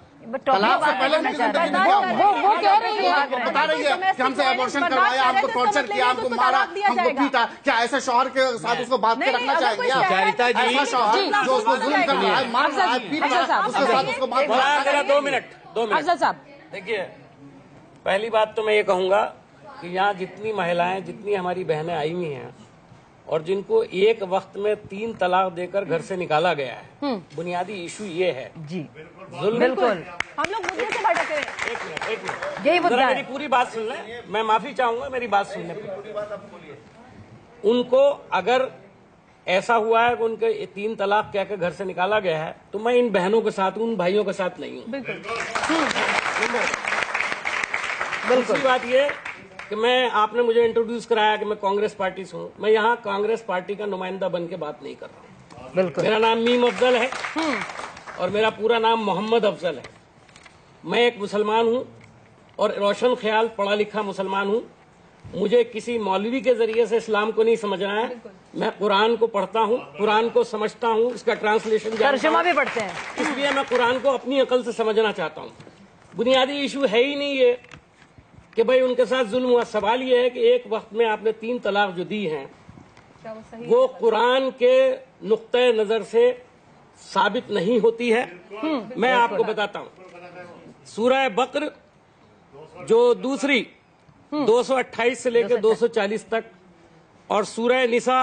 तलाक से पहले उनकी जिंदगी में क्या हुआ? वो कह रही है, बता रही है कि हमसे अबॉर्शन करवाया, हमको टॉर्चर किया, हमको मारा, हमको पीटा। क्या ऐसे शौहर के साथ उसको बात के रखना चाहेंगे? ऐसा शौहर जो उसको जुल्म कर रहा है, मार रहा है, पीट रहा है, उसके साथ उसको बात। 2 मिनट अफजल साहब, देखिए, पहली बात तो मैं ये कहूंगा कि यहाँ जितनी महिलाएं, जितनी हमारी बहनें आई हुई हैं और जिनको एक वक्त में 3 तलाक देकर घर से निकाला गया है, बुनियादी इशू ये है जी, बिल्कुल हम लोग मुद्दे से भटक रहे हैं। एक मिनट यही मुद्दा है। मेरी पूरी बात सुन लें, मैं माफी चाहूंगा मेरी बात सुनने पर। उनको अगर ऐसा हुआ है कि उनके 3 तलाक कहकर घर से निकाला गया है तो मैं इन बहनों के साथ हूं, उन भाइयों के साथ नहीं हूं। दूसरी बात ये कि मैं, आपने मुझे इंट्रोड्यूस कराया कि मैं कांग्रेस पार्टी से हूँ। मैं यहाँ कांग्रेस पार्टी का नुमाइंदा बन के बात नहीं कर रहा हूँ। बिल्कुल। मेरा नाम मीम अफजल है और मेरा पूरा नाम मोहम्मद अफजल है। मैं एक मुसलमान हूँ और रोशन ख्याल पढ़ा लिखा मुसलमान हूँ। मुझे किसी मौलवी के जरिए से इस्लाम को नहीं समझना है। मैं कुरान को पढ़ता हूँ, कुरान को समझता हूँ, उसका ट्रांसलेशन तर्जुमा भी पढ़ते हैं, इसलिए मैं कुरान को अपनी अकल से समझना चाहता हूँ। बुनियादी इशू है ही नहीं ये कि भाई उनके साथ जुल्म हुआ। सवाल ये है कि एक वक्त में आपने 3 तलाक जो दी हैं वो कुरान के नुक्ते नजर से साबित नहीं होती है। मैं आपको बताता हूँ, सूरह बकर जो दूसरी 228 से लेकर 240 तक और सूरह निसा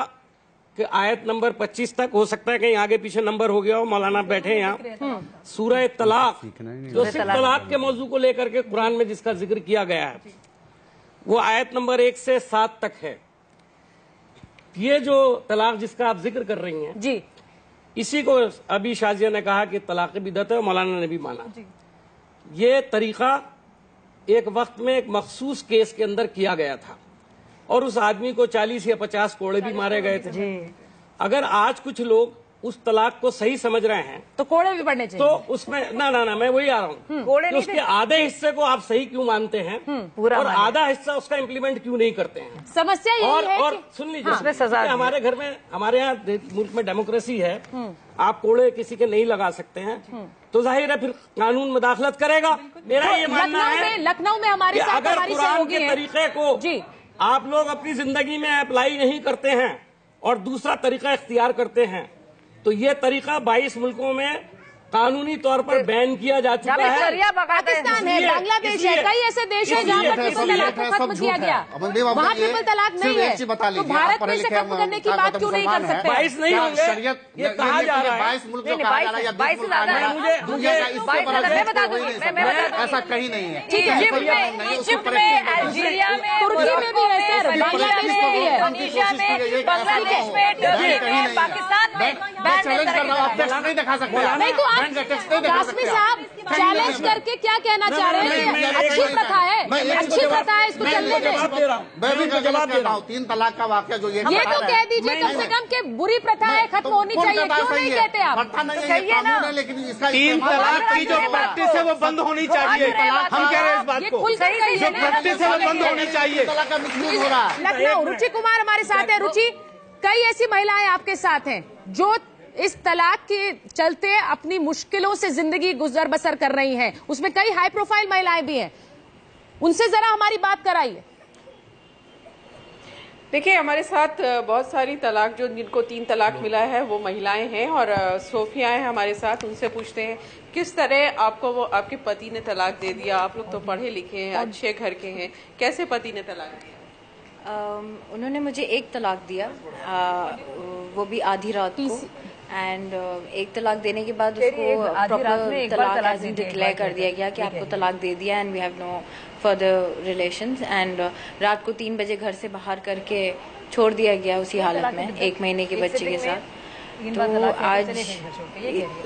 के आयत नंबर 25 तक, हो सकता है कहीं आगे पीछे नंबर हो गया हो, मौलाना बैठे हैं यहाँ। सूरह तलाक जो सिर्फ तलाक के मौजू को लेकर के कुरान में जिसका जिक्र किया गया है वो आयत नंबर 1 से 7 तक है। ये जो तलाक जिसका आप जिक्र कर रही हैं जी, इसी को अभी शाजिया ने कहा कि तलाक बिदअत है, मौलाना ने भी माना। ये तरीका एक वक्त में एक मखसूस केस के अंदर किया गया था और उस आदमी को 40 या 50 कोड़े भी मारे गए थे। अगर आज कुछ लोग उस तलाक को सही समझ रहे हैं तो कोड़े भी पड़ने चाहिए। तो उसमें ना मैं वही आ रहा हूँ, उसके आधे हिस्से को आप सही क्यों मानते हैं और आधा हिस्सा उसका इम्प्लीमेंट क्यों नहीं करते हैं? समस्या यही है और कि... सुन लीजिए, हमारे घर में, हमारे यहाँ मुल्क में डेमोक्रेसी है, आप कोड़े किसी के नहीं लगा सकते हैं तो जाहिर है फिर कानून मुदाखलत करेगा। मेरा ये मानना है लखनऊ में हमारे साथ अगर कुरान के तरीके को आप लोग अपनी जिंदगी में अप्लाई नहीं करते हैं और दूसरा तरीका इख्तियार करते हैं तो ये तरीका 22 मुल्कों में कानूनी तौर पर बैन किया जा चुका है। पाकिस्तान है, बांग्लादेश है, कई ऐसे देश है जहाँ पर ट्रिपल तलाक को खत्म किया गया, वहाँ ट्रिपल तलाक नहीं है। तो भारत में इसे खत्म करने की बात क्यों नहीं कर सकते? 22 नहीं होंगे, ये कहा जा रहा है 22 मुल्क जो कहा जा रहा है या 20 मुल्क मैं बता दूं, ऐसा कहीं नहीं है। इजिप्ट में, अल्जीरिया में, तुर्की में भी है सर, बांग्लादेश में भी है, इंडोनेशिया में, बांग्लादेश में, टर्की में, पाकिस्तान में चैलेंज कर रहा हूँ, आप टेक्स्ट नहीं दिखा सकते। नहीं तो कासमी साहब चैलेंज करके क्या कहना चाह रहे हैं कि अच्छी प्रथा है, अच्छी प्रथा है, इसको चलने दें। मैं भी जवाब दे रहा हूँ। 3 तलाक का वाकया जो ये तो कह दीजिए कम से कम कि बुरी प्रथा है, खत्म होनी चाहिए, क्यों नहीं कहते आप? कहिए ना, लेकिन इसका 3 तलाक की जो प्रैक्टिस है वो बंद होनी चाहिए। हम कह रहे हैं इस बात को, जो प्रैक्टिस है वो बंद होनी चाहिए। लखनऊ रुचि कुमार हमारे साथ है। रुचि, कई ऐसी महिलाएं आपके साथ हैं जो इस तलाक के चलते अपनी मुश्किलों से जिंदगी गुजर बसर कर रही हैं, उसमें कई हाई प्रोफाइल महिलाएं भी हैं, उनसे जरा हमारी बात कराइए। देखिए, हमारे साथ बहुत सारी तलाक जो जिनको 3 तलाक मिला है वो महिलाएं हैं और सोफिया है हमारे साथ। उनसे पूछते हैं किस तरह आपको वो आपके पति ने तलाक दे दिया। आप लोग तो पढ़े लिखे हैं, अच्छे घर के हैं, कैसे पति ने तलाक दिया? उन्होंने मुझे 1 तलाक दिया, वो भी आधी रात को। एंड 1 तलाक देने के बाद उसको प्रॉपर तलाक डिक्लेयर कर दिया गया कि आपको तलाक दे दिया and we have no further relations. एंड रात को 3 बजे घर से बाहर करके छोड़ दिया गया उसी हालत में 1 महीने के बच्चे के साथ। तो आज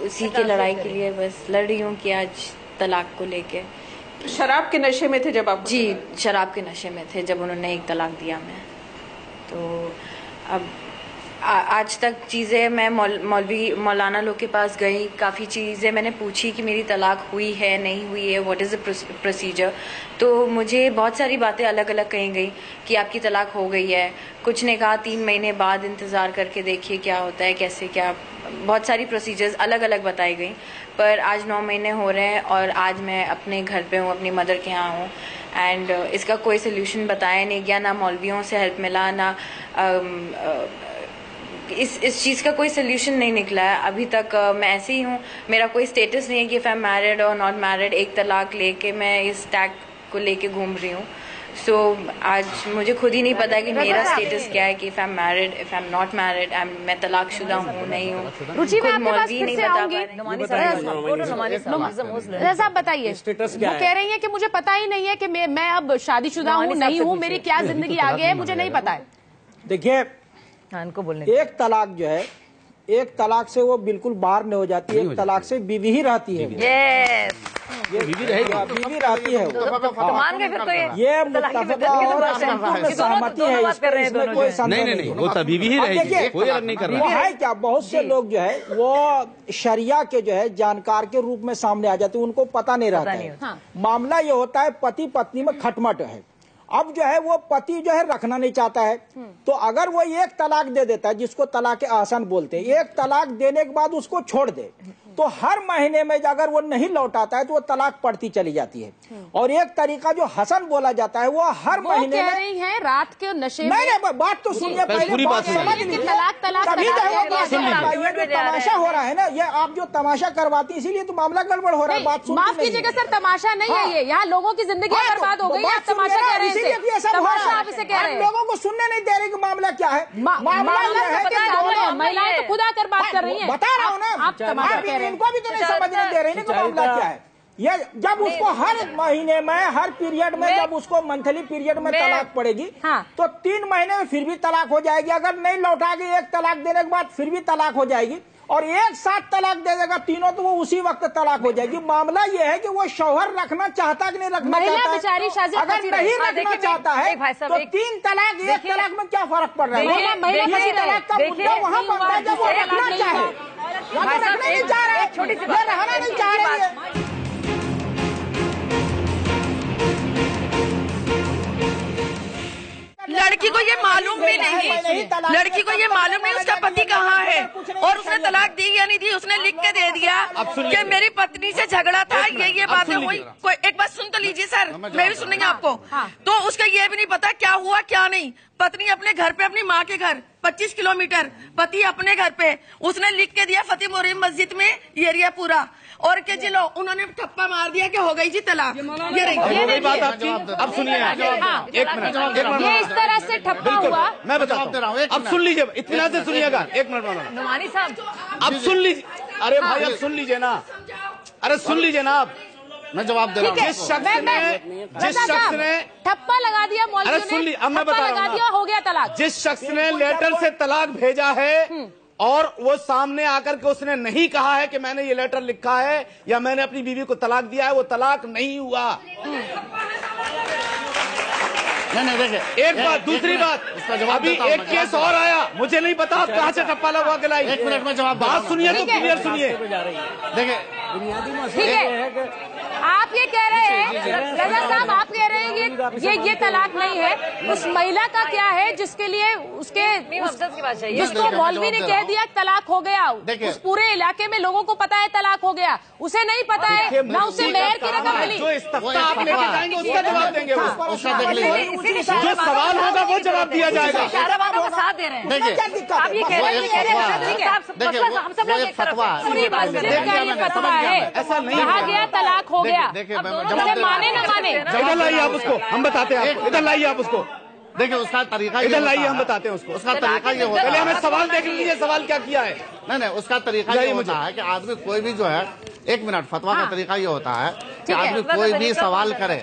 उसी की लड़ाई के लिए बस लड़ रही हूँ कि आज तलाक को लेके। शराब के नशे में थे जब आप? जी, शराब के नशे में थे जब उन्होंने 1 तलाक दिया मैं। तो अब आज तक चीज़ें मैं मौलाना लोग के पास गई, काफ़ी चीज़ें मैंने पूछी कि मेरी तलाक हुई है नहीं हुई है, व्हाट इज़ द प्रोसीजर। तो मुझे बहुत सारी बातें अलग अलग कही गई कि आपकी तलाक हो गई है। कुछ ने कहा 3 महीने बाद इंतज़ार करके देखिए क्या होता है, कैसे क्या, बहुत सारी प्रोसीजर्स अलग अलग बताई गई। पर आज 9 महीने हो रहे हैं और आज मैं अपने घर पे हूँ, अपनी मदर के यहाँ हूँ एंड इसका कोई सोल्यूशन बताया नहीं गया, ना मौलवियों से हेल्प मिला, ना इस चीज़ का कोई सोल्यूशन नहीं निकला है अभी तक। मैं ऐसे ही हूँ, मेरा कोई स्टेटस नहीं है कि इफ़ आई एम मैरिड और नॉट मैरिड। 1 तलाक लेके मैं इस टैग को लेके घूम रही हूँ। सो आज मुझे खुद ही नहीं पता कि मेरा स्टेटस क्या है, कि if I am married, if I am not married, मैं तलाकशुदा हूँ नहीं हूँ। रुचि, मैं आपके पास फिर से आऊंगी। साहब बताइए, वो कह रही है कि मुझे पता ही नहीं है कि मैं अब शादीशुदा हूँ नहीं हूँ, मेरी क्या जिंदगी आगे है मुझे नहीं पता है। देखिए, बोलने 1 तलाक जो है, 1 तलाक से वो बिल्कुल बाहर नहीं हो जाती है, 1 तलाक से बीवी ही रहती है। बीवी रहती है तो मान गए फिर तो ये मुत्तफिका और संपूर्ण सहमति है, इसमें कोई संदेह नहीं, वो तो बीवी ही रहेगी, कोई अलग नहीं कर रहा। वो है क्या, बहुत से लोग जो है वो शरिया के जो है जानकार के रूप में सामने आ जाते हैं, उनको पता नहीं रहता है। मामला ये होता है पति पत्नी में खटमट है, अब जो है वो पति जो है रखना नहीं चाहता है, तो अगर वो एक तलाक दे देता है, जिसको तलाक आसान बोलते हैं, एक तलाक देने के बाद उसको छोड़ दे, तो हर महीने में अगर वो नहीं लौटाता है तो वो तलाक पड़ती चली जाती है। और एक तरीका जो हसन बोला जाता है वो हर महीने कह रही है रात के नशे में। नहीं, बात तो सुनिए पहले, पूरी बात समझ लीजिए। ये जो तमाशा हो रहा है ना, ये आप जो तमाशा करवाती, इसीलिए तो मामला गड़बड़ हो रहा है। बात माफ कीजिएगा सर, तमाशा नहीं है ये, यहाँ लोगों की जिंदगी बर्बाद हो गई, आप तमाशा कह रहे हैं, तमाशा आप इसे कह रहे हैं। लोगों को सुनने नहीं दे रहे कि मामला क्या है। महिलाएं तो खुद आकर बात कर रही है, बता रहा हूँ ना, आप तमाशा कह रहे हैं, इनको भी तो नहीं समझने दे रही कि मामला क्या है। ये जब उसको हर महीने में, हर पीरियड में, जब उसको मंथली पीरियड में तलाक पड़ेगी, तो 3 महीने में फिर भी तलाक हो जाएगी। अगर नहीं लौटाएगी एक तलाक देने के बाद फिर भी तलाक हो जाएगी, और एक साथ तलाक दे देगा तीनों, तो वो उसी वक्त तलाक हो जाएगी। मामला ये है कि वो शौहर रखना चाहता कि नहीं रखना चाहता है। अगर नहीं रखना चाहता है तो 3 तलाक, एक तलाक में क्या फर्क पड़ रहा है? महिला तलाक का मुद्दा वहाँ बनता है जब वो रखना चाहे, रखना नहीं चाह रहा है, रहना नहीं चाह रही है। लड़की को ये मालूम भी नहीं, लड़की को ये मालूम नहीं उसका पति कहाँ है, और उसने तलाक दी या नहीं दी, उसने लिख के दे दिया कि मेरी पत्नी से झगड़ा था, ये बातें हुई। कोई एक बात सुन तो लीजिए सर, मैं भी सुनेंगे आपको। तो उसका ये भी नहीं पता क्या हुआ क्या नहीं। पत्नी अपने घर पे, अपनी माँ के घर 25 किलोमीटर, पति अपने घर पे, उसने लिख के दिया फतेह मोरी मस्जिद में एरिया पूरा, और के जी लो उन्होंने ठप्पा मार दिया कि हो गई जी तलाक। ये बात आपकी, अब सुनिए, एक मिनट, ये इस तरह से ठप्पा हुआ। मैं बताता हूँ, अब सुन लीजिए, इतना से सुनिएगा, एक मिनट नुमानी साहब, अब सुन लीजिए। अरे भाई अब सुन लीजिए ना, अरे सुन लीजिए ना आप, मैं जवाब दे रहा हूँ। जिस शख्स ने ठप्पा लगा दिया, अरे सुन ली, अब मैं बता रहा हूँ, हो गया तलाक। जिस शख्स ने लेटर से तलाक भेजा है और वो सामने आकर के उसने नहीं कहा है कि मैंने ये लेटर लिखा है या मैंने अपनी बीवी को तलाक दिया है, वो तलाक नहीं हुआ। नहीं देखिए, एक बात, दूसरी बात, अभी एक केस और आया, मुझे नहीं पता आप कहाँ से ठप्पा लगवा के लाई। 1 मिनट में जवाब, बात सुनिए तो क्लियर सुनिए। देखिए ठीक है, आप ये कह रहे हैं रजा साहब, आप कह रहे हैं ये तलाक नहीं है। उस महिला का क्या है जिसके लिए जिसको मौलवी ने कह दिया तलाक हो गया, उस पूरे इलाके में लोगों को पता है तलाक हो गया, उसे नहीं पता है ना, उसे मेहर की रकम मिली। जो इस्तफ्ता आप लेके जाएंगे उसका जवाब देंगे, जो सवाल होगा वो जवाब दिया जाएगा। का साथ दे रहे हैं, आप ये कह रहे हैं ऐसा नहीं कहा गया तलाक हो गया, माने न माने। इधर लाइए आप उसको, हम बताते हैं, इधर लाइए आप उसको, देखिए उसका तरीका, इधर लाइए हम बताते हैं उसको। उसका तरीका ये होता है, पहले हमें सवाल देख लीजिए, सवाल क्या किया है। नहीं उसका तरीका ये होता है कि आदमी कोई भी जो है, 1 मिनट, फतवा का तरीका ये होता है कि आदमी कोई भी सवाल करे,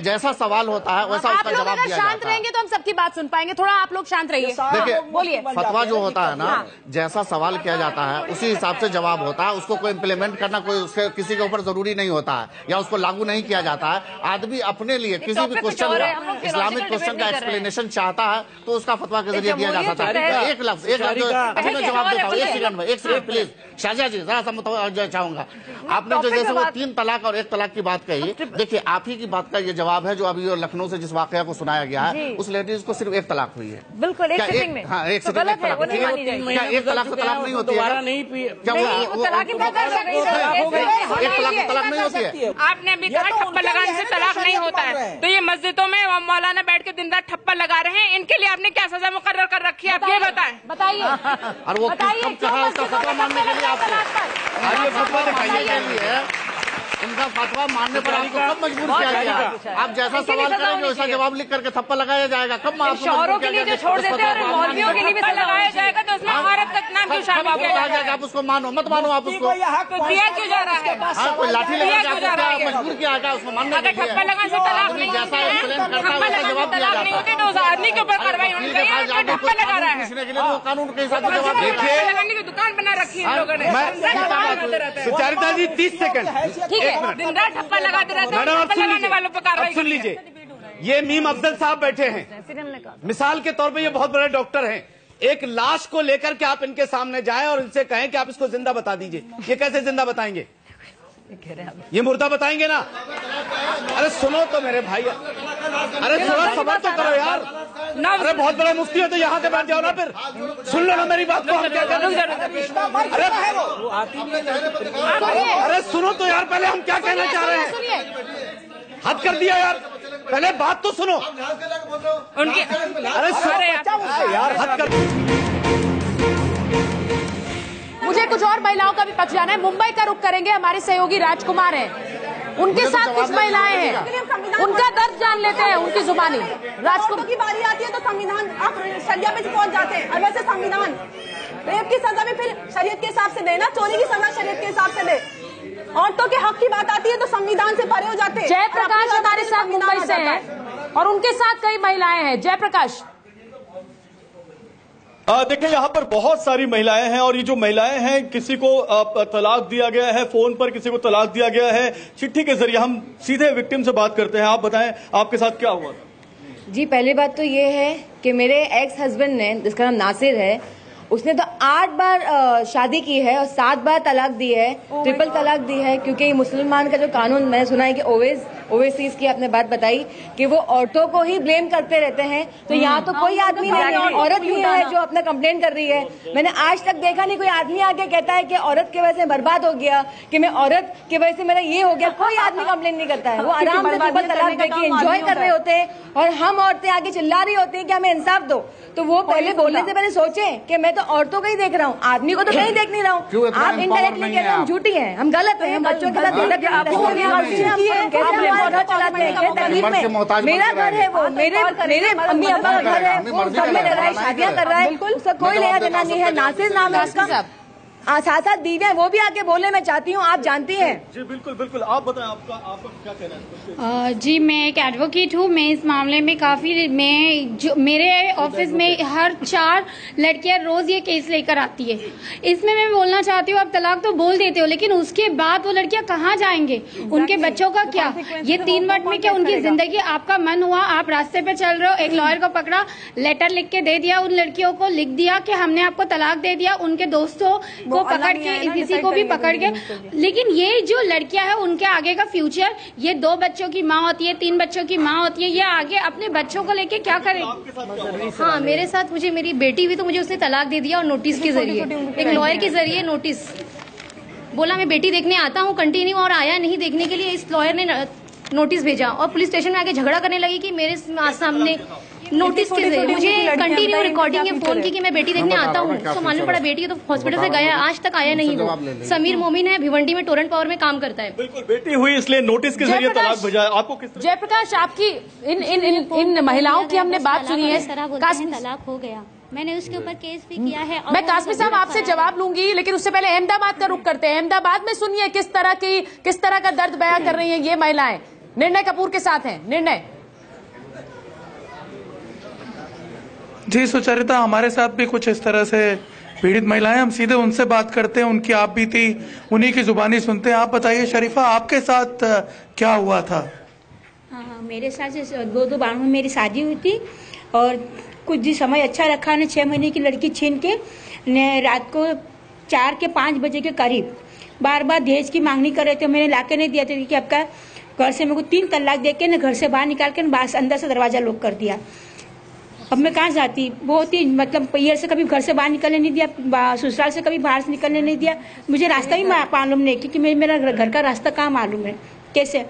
जैसा सवाल होता है वैसा उसका जवाब दिया जाता है। शांत रहेंगे तो हम सबकी बात सुन पाएंगे, थोड़ा आप लोग शांत रहिए। देखिए बोलिए, फतवा जो होता है ना, जैसा सवाल किया जाता है उसी हिसाब से जवाब होता है। उसको कोई इम्प्लीमेंट करना कोई उसके किसी के ऊपर जरूरी नहीं होता है, या उसको लागू नहीं किया जाता है। आदमी अपने लिए किसी भी क्वेश्चन का, इस्लामिक क्वेश्चन का एक्सप्लेनेशन चाहता है तो उसका फतवा के जरिए दिया जा सकता है। एक लफ्ज जवाब देता हूँ, 1 सेकंड में, 1 सेकंड प्लीज। शाहजहा जी जरा सा चाहूंगा, आपने जो जैसे वो 3 तलाक और 1 तलाक की बात कही, देखिए आप ही की बात का ये जवाब है जो अभी लखनऊ से जिस वाकया को सुनाया गया है, उस लेडीज को सिर्फ 1 तलाक हुई है। बिल्कुल, एक सिटिंग में। हाँ, एक सिटिंग में तलाक। क्या 1 तलाक से तलाक नहीं होती है? क्या 1 तलाक तलाक नहीं होती है? आपने अभी कहा ठप्पा लगाने से तलाक नहीं होता है, तो ये मस्जिदों में मौलाना बैठ के दिन रात ठप्पा लगा रहे हैं, इनके लिए आपने क्या सजा मुकर्रर कर रखी है, आप ये बताएं। और वो कब कहा उसका फतवा मानने के लिए आपको? आइए फतवा दिखाइए के लिए, उनका फतवा मानने पर आपको कब मजबूर किया गया? आप जैसा सवाल करेंगे वैसा जवाब लिख करके थप्पा लगाया जाएगा। कब शौहरों के लिए जो छोड़ देते हैं और मौलवियों के लिए भी लगाया जाएगा, तो उसमें औरत का नाम क्यों शामिल किया जाएगा? आप उसको मानो मत मानो, आप उसको दिया क्यों जा रहा है? हाँ, कोई लाठी लगा मजबूर किया गया उसको मानने के लिए। ठप्पा लगाने से तलाक नहीं जैसा एक्सप्लेन करता है वैसा जवाब दिया जाता है। तो उस आदमी के ऊपर कार्रवाई होनी चाहिए, ठप्पा लगा रहा है। पूछने के लिए वो कानून के हिसाब से जवाब लगाने की दुकान बना रखी है लोगों ने। सुचारिता जी 30 सेकंड, मिनट। दिन रात ठप्पा लगाते रहते हैं, मैडम आप ठप्पा सुन लगाने वालों पे लीजिए, कार्रवाई अब सुन लीजिए। ये मीम अफजल साहब बैठे हैं, मिसाल के तौर पे ये बहुत बड़े डॉक्टर हैं। एक लाश को लेकर के आप इनके सामने जाएं और इनसे कहें कि आप इसको जिंदा बता दीजिए, ये कैसे जिंदा बताएंगे? ये मुर्दा बताएंगे ना? अरे सुनो तो मेरे भाई, अरे थोड़ा सब्र तो करो यार। अरे बहुत बड़ा मुफ्ती है तो यहाँ के बैठ जाओ ना, फिर सुन लो ना मेरी बात को। हम क्या कर रहे हैं? अरे सुनो तो यार, पहले हम क्या कहना चाह रहे हैं? हद कर दिया यार, पहले बात तो सुनो उनकी। अरे सुनो यार, हद कर। मुझे कुछ और महिलाओं का भी पक्ष जाना है। मुंबई का रुख करेंगे, हमारे सहयोगी राजकुमार हैं, उनके साथ कुछ महिलाएं हैं, उनका दर्द जान लेते हैं उनकी जुबानी। राजकुमार की बारी आती है तो संविधान आप शरिया पे पहुंच जाते हैं, और वैसे संविधान रेप की सजा भी फिर शरीयत के हिसाब से देना, चोरी की सजा शरीयत के हिसाब से दे। औरतों के हक की बात आती है तो संविधान से परे हो जाते हैं। जयप्रकाश हमारे साथ मुंबई से हैं और उनके साथ कई महिलाएं हैं। जयप्रकाश, देखिए यहाँ पर बहुत सारी महिलाएं हैं और ये जो महिलाएं हैं, किसी को तलाक दिया गया है फोन पर, किसी को तलाक दिया गया है चिट्ठी के जरिए। हम सीधे विक्टिम से बात करते हैं। आप बताएं आपके साथ क्या हुआ था? जी, पहली बात तो ये है कि मेरे एक्स हस्बैंड ने, जिसका नाम नासिर है, उसने तो 8 बार शादी की है और 7 बार तलाक दी है, ट्रिपल तलाक दी है। क्योंकि मुसलमान का जो कानून, मैंने सुना है कि ओवैसीज की आपने बात बताई कि वो औरतों को ही ब्लेम करते रहते हैं। तो यहाँ तो कोई आदमी नहीं है, औरत ही है जो अपना कंप्लेंट कर रही है। मैंने आज तक देखा नहीं कोई आदमी आके कहता है कि औरत की वजह से बर्बाद हो गया, कि मैं औरत की वजह से मेरा ये हो गया। कोई आदमी कंप्लेंट नहीं करता है, वो आराम से ट्रिपल तलाक देके एंजॉय कर रहे होते हैं और हम औरतें आगे चिल्ला रही होती है कि हमें इंसाफ दो। तो वो पहले बोलने से पहले सोचें कि मैं तो औरतों को ही देख रहा हूँ, आदमी को तो कहीं देख नहीं रहा हूँ। आप इनडायरेक्टली कह रहे हैं हम झूठी हैं, हम गलत हैं, हम बच्चों के साथ चलाते हैं। मेरा घर है वो, मेरे अम्मी अब्बा का घर है, सब में कर रहा है, शादियां कर रहा है, उसका कोई लेना देना नहीं है। नासिर नाम है उसका, साथ दीदी है, वो भी आके बोले मैं चाहती हूँ, आप जानती हैं। जी बिल्कुल बिल्कुल, आप बताएं आपका क्या कहना है? जी, मैं एक एडवोकेट हूँ। मैं इस मामले में मेरे ऑफिस में हर 4 लड़कियां रोज ये केस लेकर आती है। इसमें मैं बोलना चाहती हूँ, आप तलाक तो बोल देते हो, लेकिन उसके बाद वो लड़कियां कहाँ जाएंगे? उनके बच्चों का क्या? ये 3 मिनट में क्या उनकी जिंदगी? आपका मन हुआ, आप रास्ते पे चल रहे हो, एक लॉयर को पकड़ा, लेटर लिख के दे दिया, उन लड़कियों को लिख दिया कि हमने आपको तलाक दे दिया, उनके दोस्तों को पकड़ के, किसी को भी पकड़ के। लेकिन ये जो लड़कियां हैं, उनके आगे का फ्यूचर, ये 2 बच्चों की माँ होती है, 3 बच्चों की माँ होती है, ये आगे अपने बच्चों को लेके क्या करें? हाँ, मेरे साथ मेरी बेटी हुई तो मुझे उसने तलाक दे दिया और नोटिस के जरिए, एक लॉयर के जरिए नोटिस, बोला मैं बेटी देखने आता हूँ कंटिन्यू, और आया नहीं देखने के लिए। इस लॉयर ने नोटिस भेजा और पुलिस स्टेशन में आके झगड़ा करने लगी कि मेरे सामने नोटिस के जरिए मुझे कंटिन्यू रिकॉर्डिंग में फोन की कि मैं बेटी देखने आता हूँ। उसको मालूम पड़ा बेटी है तो हॉस्पिटल से गया, आज तक आया नहीं। वो समीर मोमिन है, भिवंडी में टोरेंट पावर में काम करता है। बिल्कुल, बेटी हुई इसलिए नोटिस के जरिए तलाक भेजा। आपको किस? जयप्रकाश, आपकी इन महिलाओं की हमने बात सुनी है, तलाक हो गया, मैंने उसके ऊपर केस भी किया है। मैं कासमी साहब आपसे जवाब लूंगी, लेकिन उससे पहले अहमदाबाद का रुख करते हैं। अहमदाबाद में सुनिए किस तरह का दर्द बयां कर रही हैं ये महिलाएं। निर्णय कपूर के साथ हैं। निर्णय जी, सुचरिता, हमारे साथ भी कुछ इस तरह से पीड़ित महिलाएं, हम सीधे उनसे बात करते हैं, उनकी आप भी थी, उन्हीं की जुबानी सुनते हैं। आप बताइए शरीफा, आपके साथ क्या हुआ था? हाँ, मेरे साथ 2 बार में मेरी शादी हुई थी और कुछ जी समय अच्छा रखा ने 6 महीने की लड़की छीन के ने रात को 4 के 5 बजे के करीब बार दहेज की मांगनी कर रहे थे। मैंने लाके नहीं दिया था कि आपका घर से मेरे को 3 तलाक दे के घर से बाहर निकाल के अंदर से दरवाजा लॉक कर दिया। अब मैं कहाँ जाती, बहुत ही मतलब पैर से कभी घर से बाहर निकलने नहीं दिया, ससुराल से कभी बाहर से निकलने नहीं दिया। मुझे रास्ता भी मालूम नहीं क्योंकि मेरा घर का रास्ता कहाँ मालूम है कैसे।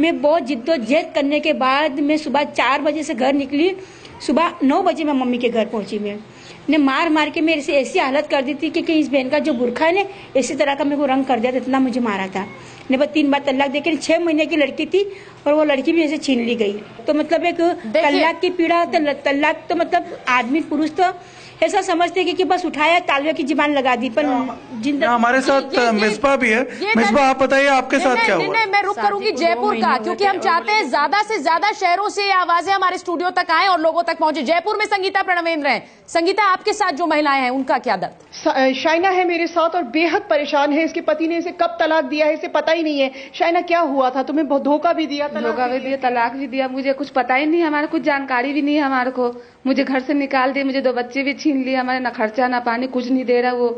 मैं बहुत जिद्दोजहद करने के बाद मैं सुबह 4 बजे से घर निकली, सुबह 9 बजे मैं मम्मी के घर पहुंची। मैं मार के मेरे से ऐसी हालत कर दी थी कि इस बहन का जो बुरखा है ना, इसी तरह का मेरे को रंग कर दिया था, इतना मुझे मारा था। ने बस 3 बार तलाक देकर 6 महीने की लड़की थी और वो लड़की भी ऐसे छीन ली गई। तो मतलब एक तलाक की पीड़ा, तलाक तो मतलब आदमी पुरुष तो ऐसा समझते हैं कि बस उठाया तालवे की जुबान लगा दी। पर हमारे साथ मिसबा भी है। मिसबा, आप बताइए आपके साथ क्या हुआ? मैं रुक करूंगी जयपुर का, क्योंकि हम चाहते हैं ज्यादा से ज्यादा शहरों से आवाजें हमारे स्टूडियो तक आए और लोगों तक पहुंचे। जयपुर में संगीता प्रणवेंद्र हैं। संगीता, आपके साथ जो महिलाएं हैं उनका क्या दर्द? शाइना है मेरे साथ और बेहद परेशान है। इसके पति ने इसे कब तलाक दिया है इसे पता ही नहीं है। शाइना, क्या हुआ था? तुम्हें बहुत धोखा भी दिया, धोखा भी दिया, तलाक भी दिया। मुझे कुछ पता ही नहीं, हमारे कुछ जानकारी भी नहीं है हमारे को। मुझे घर से निकाल दिया, मुझे 2 बच्चे भी छीन लिए, हमारे ना खर्चा ना पानी कुछ नहीं दे रहा वो।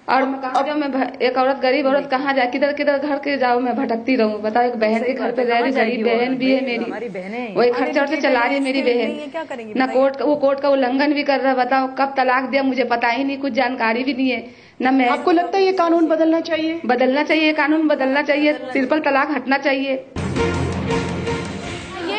और कहाँ जाऊँ मैं? एक औरत, गरीब औरत कहाँ जाए? किधर किधर घर के जाऊँ मैं? भटकती रहूँ। बताओ, एक बहन के घर पे रह रही, गरीब बहन भी है मेरी, वही खर्चा से चला रही है मेरी बहन। ना कोर्ट का उल्लंघन भी कर रहा है। बताओ कब तलाक दिया मुझे पता ही नहीं, कुछ जानकारी भी नहीं है ना। मैं, आपको लगता है ये कानून बदलना चाहिए? बदलना चाहिए, कानून बदलना चाहिए, ट्रिपल तलाक हटना चाहिए।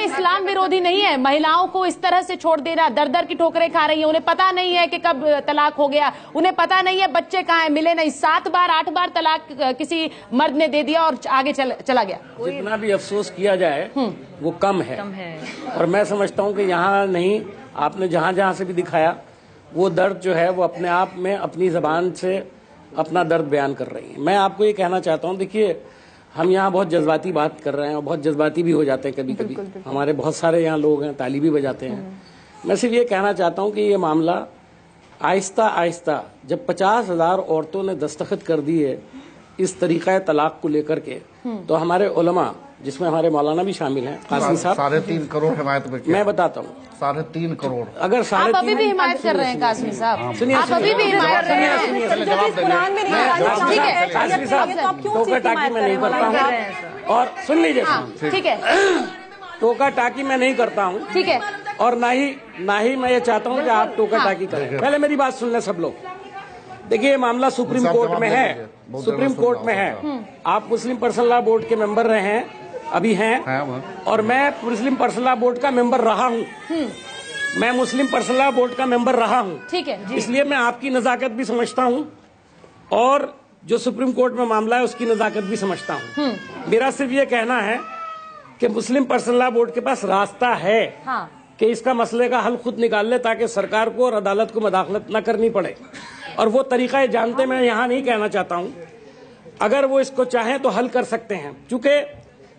इस्लाम विरोधी नहीं है, महिलाओं को इस तरह से छोड़ दे रहा, दर दर की ठोकरें खा रही है। उन्हें पता नहीं है कि कब तलाक हो गया, उन्हें पता नहीं है बच्चे कहाँ हैं, मिले नहीं। 7 बार 8 बार तलाक किसी मर्द ने दे दिया और आगे चला गया। जितना भी अफसोस किया जाए वो कम है। और मैं समझता हूँ कि यहाँ नहीं, आपने जहाँ जहाँ से भी दिखाया वो दर्द जो है वो अपने आप में अपनी जबान से अपना दर्द बयान कर रही है। मैं आपको ये कहना चाहता हूँ, देखिए हम यहाँ बहुत जज्बाती बात कर रहे हैं और बहुत जज्बाती भी हो जाते हैं कभी कभी। हमारे बहुत सारे यहाँ लोग हैं, ताली भी बजाते हैं। मैं सिर्फ ये कहना चाहता हूँ कि ये मामला आहिस्ता आहिस्ता, जब 50,000 औरतों ने दस्तखत कर दिए इस तरीक़ा तलाक को लेकर के, तो हमारे उलमा, जिसमें हमारे मौलाना भी शामिल हैं, कासिम साहब, 3.5 करोड़ हिमायत में। मैं बताता हूँ 3.5 करोड़। अगर आप अभी भी हिमायत कर रहे हैं कासिम साहब, सुनिए, आप अभी भी हिमायत कर रहे हैं। कासिम साहब, टोका टाकी मैं नहीं करता हूँ। और सुन लीजिए, ठीक है, टोका टाकी मैं नहीं करता हूँ, ठीक है। और ना ही मैं ये चाहता हूँ कि आप टोका टाकी करें। पहले मेरी बात सुन लें सब लोग। देखिए ये मामला सुप्रीम कोर्ट में है, सुप्रीम कोर्ट में है। आप मुस्लिम पर्सनल लॉ बोर्ड के मेंबर रहे हैं, अभी हैं, और मैं मुस्लिम पर्सनल लॉ बोर्ड का मेंबर रहा हूँ। मैं मुस्लिम पर्सनल लॉ बोर्ड का मेंबर रहा हूँ, ठीक है। इसलिए मैं आपकी नजाकत भी समझता हूँ और जो सुप्रीम कोर्ट में मामला है उसकी नजाकत भी समझता हूँ। मेरा सिर्फ ये कहना है कि मुस्लिम पर्सनल लॉ बोर्ड के पास रास्ता है कि इसका मसले का हल खुद निकाल ले, ताकि सरकार को और अदालत को मुदाखलत न करनी पड़े। और वो तरीका जानते, मैं यहाँ नहीं कहना चाहता हूँ, अगर वो इसको चाहें तो हल कर सकते हैं। चूंकि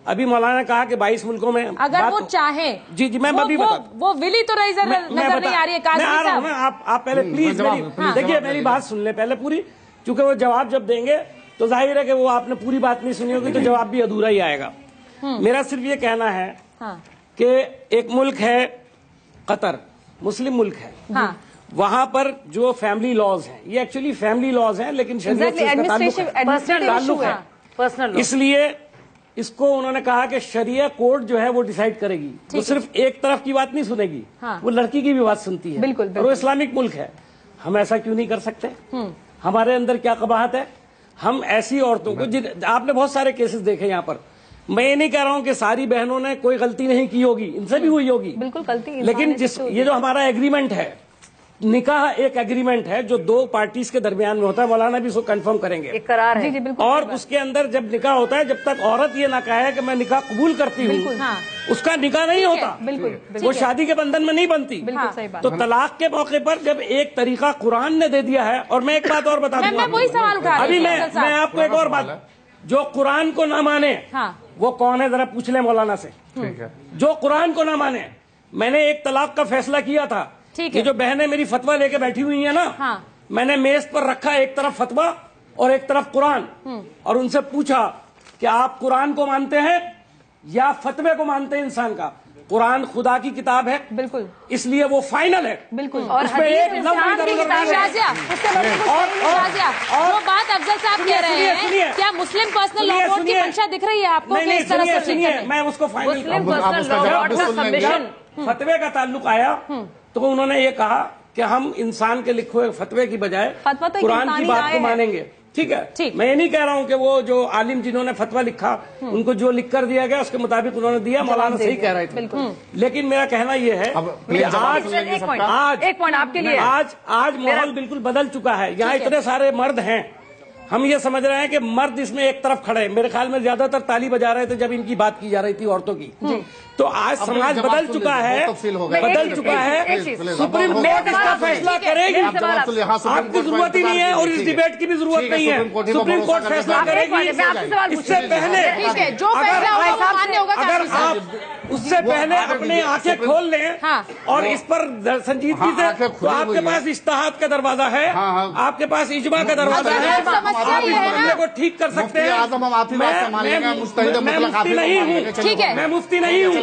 अभी मौलाना ने कहा कि 22 मुल्कों में अगर वो चाहे, जी मैं अभी बता, वो विली तो नजर नहीं आ रही है। मैं आ रहा हूँ, आप पहले प्लीज देखिए मेरी बात सुन ले पहले पूरी, क्योंकि वो जवाब जब देंगे तो जाहिर है कि वो आपने पूरी बात नहीं सुनी होगी, तो जवाब भी अधूरा ही आएगा। मेरा सिर्फ ये कहना है कि एक मुल्क है कतर, मुस्लिम मुल्क है, वहां पर जो फैमिली लॉज हैं, ये एक्चुअली फैमिली लॉज हैं, लेकिन शरीयत से इसका ताल्लुक है, पर्सनल। इसलिए इसको उन्होंने कहा कि शरिया कोर्ट जो है वो डिसाइड करेगी, वो सिर्फ एक तरफ की बात नहीं सुनेगी, वो लड़की की भी बात सुनती है। बिल्कुल, और वो इस्लामिक मुल्क है। हम ऐसा क्यों नहीं कर सकते? हमारे अंदर क्या कबाहत है? हम ऐसी औरतों को, आपने बहुत सारे केसेस देखे यहाँ पर, मैं ये नहीं कह रहा हूँ कि सारी बहनों ने कोई गलती नहीं की होगी, इनसे भी हुई होगी, बिल्कुल गलती, लेकिन ये जो हमारा एग्रीमेंट है, निकाह एक एग्रीमेंट है जो 2 पार्टीज के दरमियान में होता है, मौलाना भी इसको कंफर्म करेंगे, एक करार है। और उसके अंदर जब निकाह होता है, जब तक औरत ये ना कहे कि मैं निकाह कबूल करती हूँ, उसका निकाह नहीं होता, वो शादी के बंधन में नहीं बनती। तो तलाक के मौके पर जब एक तरीका कुरान ने दे दिया है, और मैं एक बात और बता दूंगा, अभी मैं आपको एक और बात, जो कुरान को ना माने वो कौन है, जरा पूछ ले मौलाना से। जो कुरान को ना माने, मैंने एक तलाक का फैसला किया था, ये जो बहनें मेरी फतवा लेके बैठी हुई है ना, मैंने मेज पर रखा एक तरफ फतवा और एक तरफ कुरान, और उनसे पूछा कि आप कुरान को मानते हैं या फतवे को मानते हैं इंसान का? कुरान खुदा की किताब है, बिल्कुल, इसलिए वो फाइनल है, बिल्कुल। और वो बात अफजल साहब कह रहे हैं, क्या मुस्लिम पर्सनल लॉ बोर्ड की मंशा दिख रही है आपको? सुनिए, मैं उसको फाइनल, फतवे का ताल्लुक आया तो उन्होंने ये कहा कि हम इंसान के लिखे हुए फतवे की बजाय कुरान की बात को मानेंगे। ठीक है, मैं ये नहीं कह रहा हूँ कि वो जो आलिम जिन्होंने फतवा लिखा उनको जो लिख कर दिया गया उसके मुताबिक उन्होंने दिया, मौलाना सही कह रहे थे। लेकिन मेरा कहना ये है कि आज एक पॉइंट आपके लिए, आज माहौल बिल्कुल बदल चुका है। यहाँ इतने सारे मर्द हैं हम ये समझ रहे हैं कि मर्द इसमें एक तरफ खड़े हैं। मेरे ख्याल में ज्यादातर ताली बजा रहे थे जब इनकी बात की जा रही थी औरतों की। तो आज समाज बदल चुका है, बदल चुका है। सुप्रीम कोर्ट इसका फैसला करेगी, आपकी जरूरत ही नहीं है और इस डिबेट की भी जरूरत नहीं है। सुप्रीम कोर्ट फैसला करेगी। इससे पहले अगर आप उससे पहले अपने आंखें खोल लें और इस पर संजीदगी से, तो आपके पास इज्तिहाद का दरवाजा है, आपके पास इज्मा का दरवाजा है, आप इस मामले को ठीक कर सकते हैं। मैं मुफ्ती नहीं हूँ, ठीक है, मैं मुफ्ती नहीं हूँ,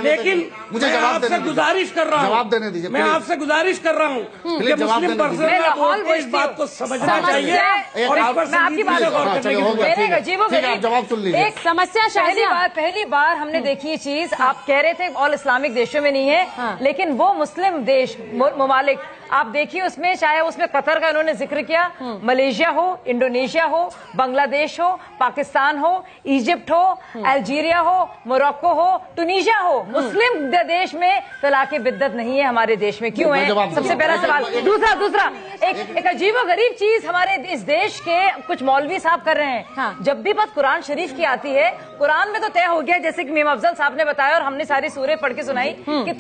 लेकिन मुझे आपसे गुजारिश कर रहा हूँ, जवाब देने दीजिए, मैं आपसे गुजारिश कर रहा हूँ कि मुस्लिम पर्सनल को इस बात को समझना चाहिए और इस पर संजीदगी से गौर करने की जवाब सुन लीजिए। एक समस्या पहली बार हमने देखी ये चीज, आप कह रहे थे ऑल इस्लामिक देशों में नहीं है, लेकिन वो मुस्लिम देश ममालिक आप देखिए उसमें, चाहे उसमें कतर का इन्होंने जिक्र किया, मलेशिया हो, इंडोनेशिया हो, बांग्लादेश हो, पाकिस्तान हो, इजिप्ट हो, अल्जीरिया हो, मोरक्को हो, टूनीशिया हो, मुस्लिम देश में तलाक बिद्दत नहीं है, हमारे देश में क्यों है? सबसे पहला सवाल। दूसरा एक अजीबोगरीब चीज हमारे इस देश के कुछ मौलवी साहब कर रहे हैं। जब भी बात कुरान शरीफ की आती है, कुरान में तो तय हो गया, जैसे कि मीम अफजल साहब ने बताया और हमने सारी सूरह पढ़ के सुनाई कि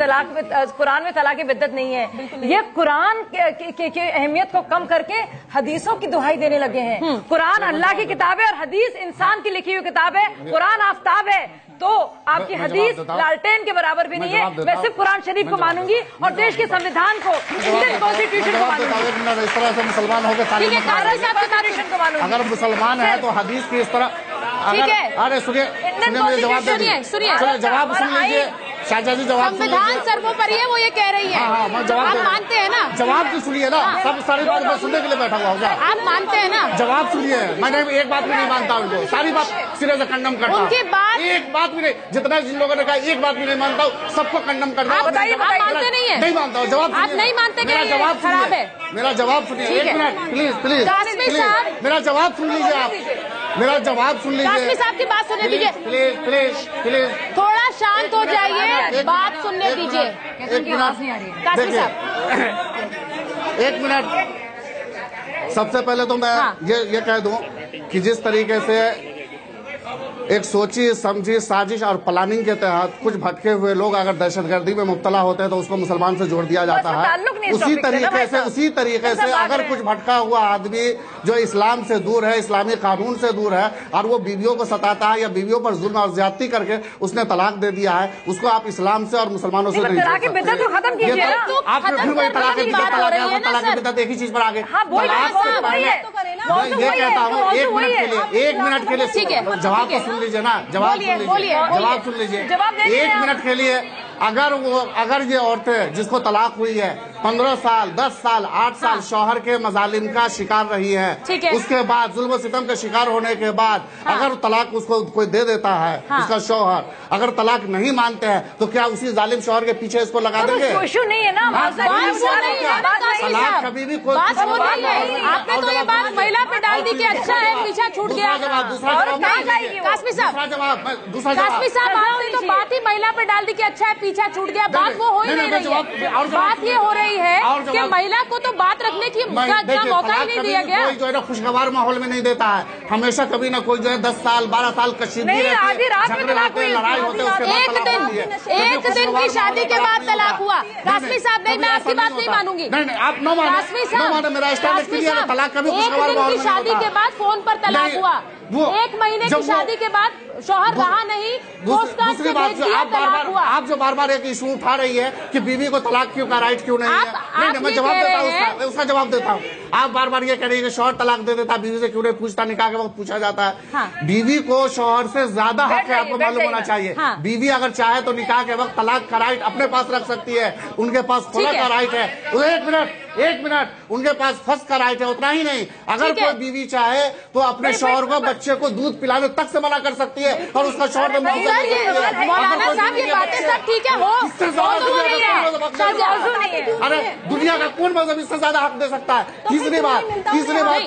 कुरान में तलाक बिद्दत नहीं है। ये कुरान की अहमियत को कम करके हदीसों की दुहाई देने लगे हैं। कुरान अल्लाह की किताब है और हदीस इंसान की लिखी हुई किताब है। कुरान आफ्ताब है तो आपकी हदीस लालटेन के बराबर भी नहीं है। मैं सिर्फ कुरान शरीफ को मानूंगी और देश के संविधान को, इंडियन कॉन्स्टिट्यूशन को मानूंगी। इस तरह से मुसलमान होकर अगर मुसलमान है तो हदीस की इस तरह, अरे सुनिए जवाब दे, जवाब सुन लीजिए शाहजा जी, जवाब संविधान सर्वोपरि है, वो ये कह रही है। आप मानते हैं ना? जवाब तो सुनिए ना, सब सारी बात मैं सुनने के लिए बैठा हुआ हूँ। आप मानते हैं ना? जवाब सुनिए, मैंने एक बात भी नहीं मानता उनको, सारी बात सिरे से कंडम करता हूँ। उनकी बात एक बात भी नहीं, जितना जिन लोगों ने कहा एक बात भी नहीं मानता हूँ, सबको कंडम करता हूँ। आप मानते नहीं है? नहीं मानता हूँ। जवाब आप नहीं मानते? मेरा जवाब खराब है, मेरा जवाब सुनिए। एक मिनट प्लीज, मेरा जवाब सुन लीजिए, आप मेरा जवाब सुन लीजिए। कासमी साहब की बात सुनने दीजिए, प्लीज थोड़ा शांत हो जाइए, बात सुनने दीजिए। एक मिनट, कासमी साहब एक मिनट। सबसे पहले तो मैं ये कह दूं कि जिस तरीके से एक सोची समझी साजिश और प्लानिंग के तहत कुछ भटके हुए लोग अगर दहशतगर्दी में मुब्तला होते हैं तो उसको मुसलमान से जोड़ दिया जाता है। उसी तरीके से अगर कुछ भटका हुआ आदमी जो इस्लाम से दूर है, इस्लामी कानून से दूर है और वो बीवियों को सताता है या बीवियों पर जुल्म और ज्यादती करके उसने तलाक दे दिया है, उसको आप इस्लाम से और मुसलमानों से नहीं जोड़ सकते। आप फिर वही तलाक बिद्दत एक ही चीज पर आ गए। ये कहता हूँ एक मिनट के लिए जवाब तो सुन लीजिए ना, जवाब सुन लीजिए। एक मिनट के लिए अगर ये औरतें जिसको तलाक हुई है 15 साल 10 साल 8 साल शौहर के मजालिम का शिकार रही है, उसके बाद जुल्म सितम का शिकार होने के बाद अगर तलाक उसको कोई दे देता है, उसका शौहर अगर तलाक नहीं मानते हैं तो क्या उसी जालिम शौहर के पीछे इसको लगा देंगे? इशू नहीं है ना, तलाक कभी भी कोई। आपने तो ये बात महिला पे डाल दी कि अच्छा है पीछा छूट गया। कासमी साहब आपने तो बात ही महिला पे डाल दी कि अच्छा है पीछा छूट गया। बात वो हो ही नहीं रही है। बात ये हो रही है कि महिला को तो बात रखने की मौका ही नहीं दिया गया। कोई जो है ना खुशगवार माहौल में नहीं देता है, हमेशा कभी ना कोई जो है 10 साल 12 साल कशीदगी रहती है, झगड़े होते हैं, लड़ाई होते हैं। एक दिन की शादी के बाद तलाक हुआ। कासमी साहब नहीं, मैं आपकी बात नहीं मानूंगी। नहीं आप नो माने, मेरा स्टैंड क्लियर है, तलाक कभी खुशगवार माहौल में नहीं होता। शादी के बाद फोन पर तलाक हुआ, 1 महीने की शादी के बाद शौहर रहा नहीं, दूसरी बात जो आप जो बार बार एक इशू उठा रही है कि बीवी को तलाक क्यों का राइट क्यों नहीं है, नहीं मैं जवाब देता हूँ, उसका जवाब देता हूँ। आप बार बार ये कह रही है कि शौहर तलाक दे देता, बीवी से क्यों नहीं पूछता, निकाह के वक्त पूछा जाता है। बीवी को शौहर से ज्यादा हक है, आपको मालूम होना चाहिए। बीवी अगर चाहे तो निकाह के वक्त तलाक का राइट अपने पास रख सकती है, उनके पास खुला का राइट है। एक मिनट उनके पास फर्स्ट का राइट है, उतना ही नहीं, अगर कोई बीवी चाहे तो अपने शौहर को बच्चे को दूध पिलाने तक से मना कर सकती है और उसका शौहर मौलाना साहब ये बातें सब ठीक है, अरे दुनिया का कौन मजहब इससे ज्यादा हक दे सकता है? तीसरी बात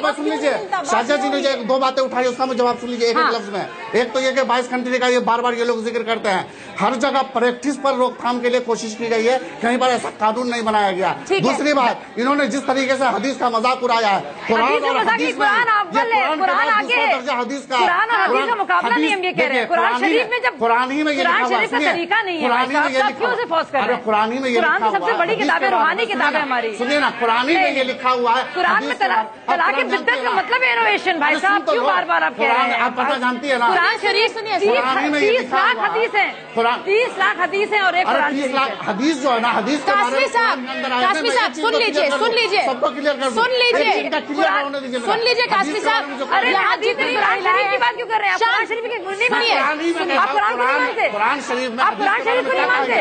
मैं सुन लीजिए, शाहजा जी ने जो 2 बातें उठाई उसका मैं जवाब सुन लीजिए एक लफ्ज में। एक तो ये कि 22 घंटे का ये बार बार ये लोग जिक्र करते हैं, हर जगह प्रैक्टिस पर रोकथाम के लिए कोशिश की गई है, कहीं पर ऐसा कानून नहीं बनाया गया। दूसरी बात, इन्होंने जिस तरीके से हदीस का मजाक उड़ाया है, कुरान और हदीस में, कुरान आगे है, हदीस का कुरान और हदीस का मुकाबला नहीं, हम ये कह रहे हैं। कुरान शरीफ में जब कुरान ही में ये लिखा हुआ है, तरीका नहीं है, क्यों से फोर्स कर रहे हैं? कुरान ही में ये लिखा हुआ है, सबसे बड़ी किताब है, रूहानी किताब है हमारी। सुनिए ना, कुरान ही में ये लिखा हुआ है। कुरान में तलाक बिद्दत का मतलब है इनोवेशन। भाई साहब क्यों बार बार आप कह रहे हैं? आप पता जानती है ना, कुरान शरीफ 30 लाख हदीस है, 30 लाख हदीस है और एक कुरान शरीफ है। हदीस जो है ना, हदीस के बारे में कासमी साहब सुन लीजिए, सबको क्लियर कर सुन लीजिए कासमी साहब, अरे हदीस की बात क्यों कर रहे हैं? कुरान शरीफ की नहीं मानिए, आप कुरान को नहीं मानते, कुरान शरीफ में आप कुरान शरीफ को नहीं मानते,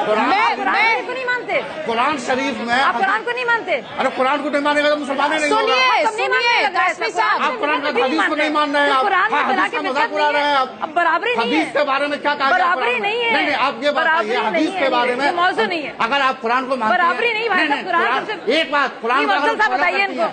कुरान को नहीं मानते, कुरान शरीफ में आप कुरान को नहीं मानते। अरे कुरान को नहीं मानेगा तो मुसलमान नहीं होगा। सुनिए कासमी साहब, आप कुरान का हदीस को नहीं मान रहे हैं, आप हदीस का मजाक उड़ा रहे हैं। अब बराबरी नहीं है, हदीस के बारे में क्या कहा? बराबरी नहीं है। नहीं, आप ये बताइए हदीस के बारे में मौजूद नहीं है। अगर आप कुरान को मानते हैं, बराबरी नहीं भाई, कुरान सबसे एक बात, कुरान बताइए इनको,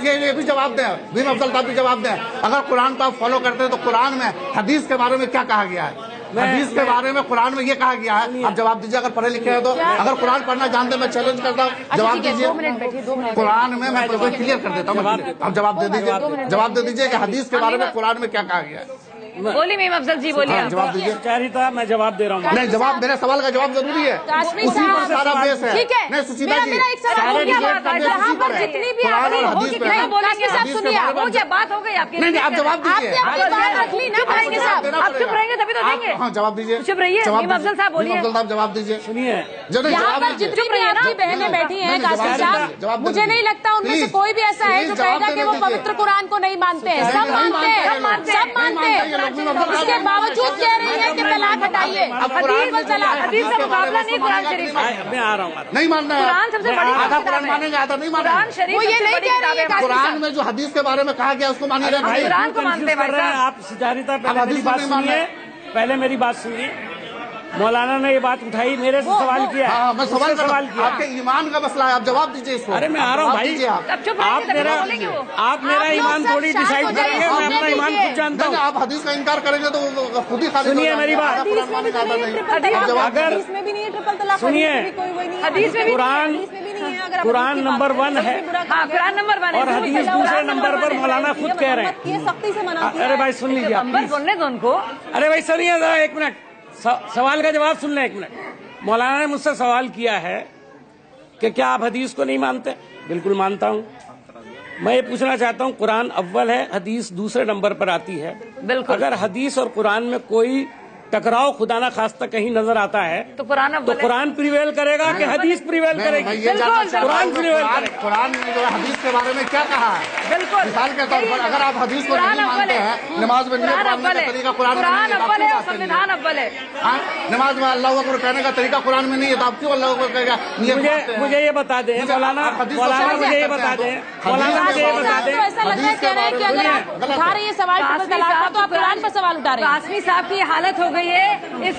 ये भी जवाब दें, भीम अफजल साहब भी जवाब दें। अगर कुरान को आप फॉलो करते हैं तो कुरान में हदीस के बारे में क्या कहा गया है? हदीस के बारे में कुरान में ये कहा गया है, आप जवाब दीजिए। अगर पढ़े लिखे हैं तो, अगर कुरान पढ़ना जानते हैं, मैं चैलेंज करता हूँ, जवाब दीजिए। कुरान में मैं क्लियर कर देता हूँ, आप जवाब दे दीजिए, जवाब दे दीजिए कि हदीस के बारे में कुरान में क्या कहा गया है। बोलिए मीम अफजल जी, बोलिए। जवाब दीजिए। चारिता, मैं जवाब दे रहा हूँ। नहीं, जवाब, मेरे सवाल का जवाब जरूरी है, उसी पर सारा बेस है। ठीक है, नहीं सुशीला जी, मेरा एक सवाल हो गया, यहाँ पर जितनी भी आपने बोलेंगे साहब, सुनिए हो गया, बात हो गई आपकी। नहीं, आप जवाब दीजिए, आपने बात रख ली ना भाई साहब, आप चुप रहेंगे तभी तो देंगे। हाँ, जवाब दीजिए, चुप रहिए, मीम अफजल साहब बोलिए। अफजल साहब जवाब दीजिए। सुनिए, यहाँ पर जितनी भी आपकी बहनें बैठी हैं कासमी साहब, मुझे नहीं लगता उनमें से कोई भी ऐसा है जो कहेगा कि वो पवित्र कुरान को नहीं मानते हैं। सब मानते हैं, सब मानते हैं, उसके बावजूद कह रही है कि तलाक हटाइए। हदीस का मुकाबला नहीं कुरान शरीफ। मैं आ रहा हूँ, नहीं मानना है। कुरान सबसे बड़ी आधा कुरान मानेंगे, आधा नहीं मानेंगे। कुरान शरीफ वो ये नहीं कह रही है, कुरान में जो हदीस के बारे में कहा गया उसको मानिएगा भाई। कुरान को मानते हैं भाई साहब। आप सितारिता, पहले मेरी बात सुनिए, पहले मेरी बात सुनिए। मौलाना ने ये बात उठाई, मेरे से सवाल किया। हाँ, मैं सवाल किया, आपके ईमान का मसला है, आप जवाब दीजिए इसको। अरे मैं आ रहा हूँ भाई, आप मेरा ईमान थोड़ी डिसाइड करेंगे, मैं अपना ईमान खुद जानता हूँ। आप हदीस का इनकार करेंगे तो खुद ही खाली। सुनिए मेरी बात, अगर सुनिए, कुरान नंबर 1 है, कुरान नंबर 1 और हदीस दूसरे नंबर पर मौलाना खुद कह रहे हैं। सख्ती से मना। अरे भाई सुन लीजिए, नंबर बोलने दो उनको। अरे भाई सुनिए जरा, एक मिनट, सवाल का जवाब सुन लें, एक मिनट। मौलाना ने मुझसे सवाल किया है कि क्या आप हदीस को नहीं मानते? बिल्कुल मानता हूँ। मैं ये पूछना चाहता हूँ, कुरान अव्वल है, हदीस दूसरे नंबर पर आती है। बिल्कुल। अगर हदीस और कुरान में कोई टकराव खुदा ना खास्ता कहीं नजर आता है तो कुरान प्रिवेल करेगा कि हदीस प्रिवेल करेगी? कुरान प्रिवेल करेगा। कुरान में जो हदीस के बारे में क्या कहा है? बिल्कुल। मिसाल के तौर पर अगर आप हदीस को नहीं मानते हैं, नमाज में नियत मानने का तरीका कुरान में नहीं है, अव्वल है और संविधान अव्वल है। नमाज में अल्लाहू अकबर कहने का तरीका कुरान में नहीं है, तो आप क्यों अल्लाहू अकबर कहेगा? मुझे ये बता दें मौलाना, मुझे ये बता दें, मौलाना मुझे ये बता दें, ऐसा लग रहा है कि अगर आप उठा रही है सवाल तलाक का, तो आप कुरान पर सवाल उठा रहे हैं। कासमी साहब की हालत हो गई है इस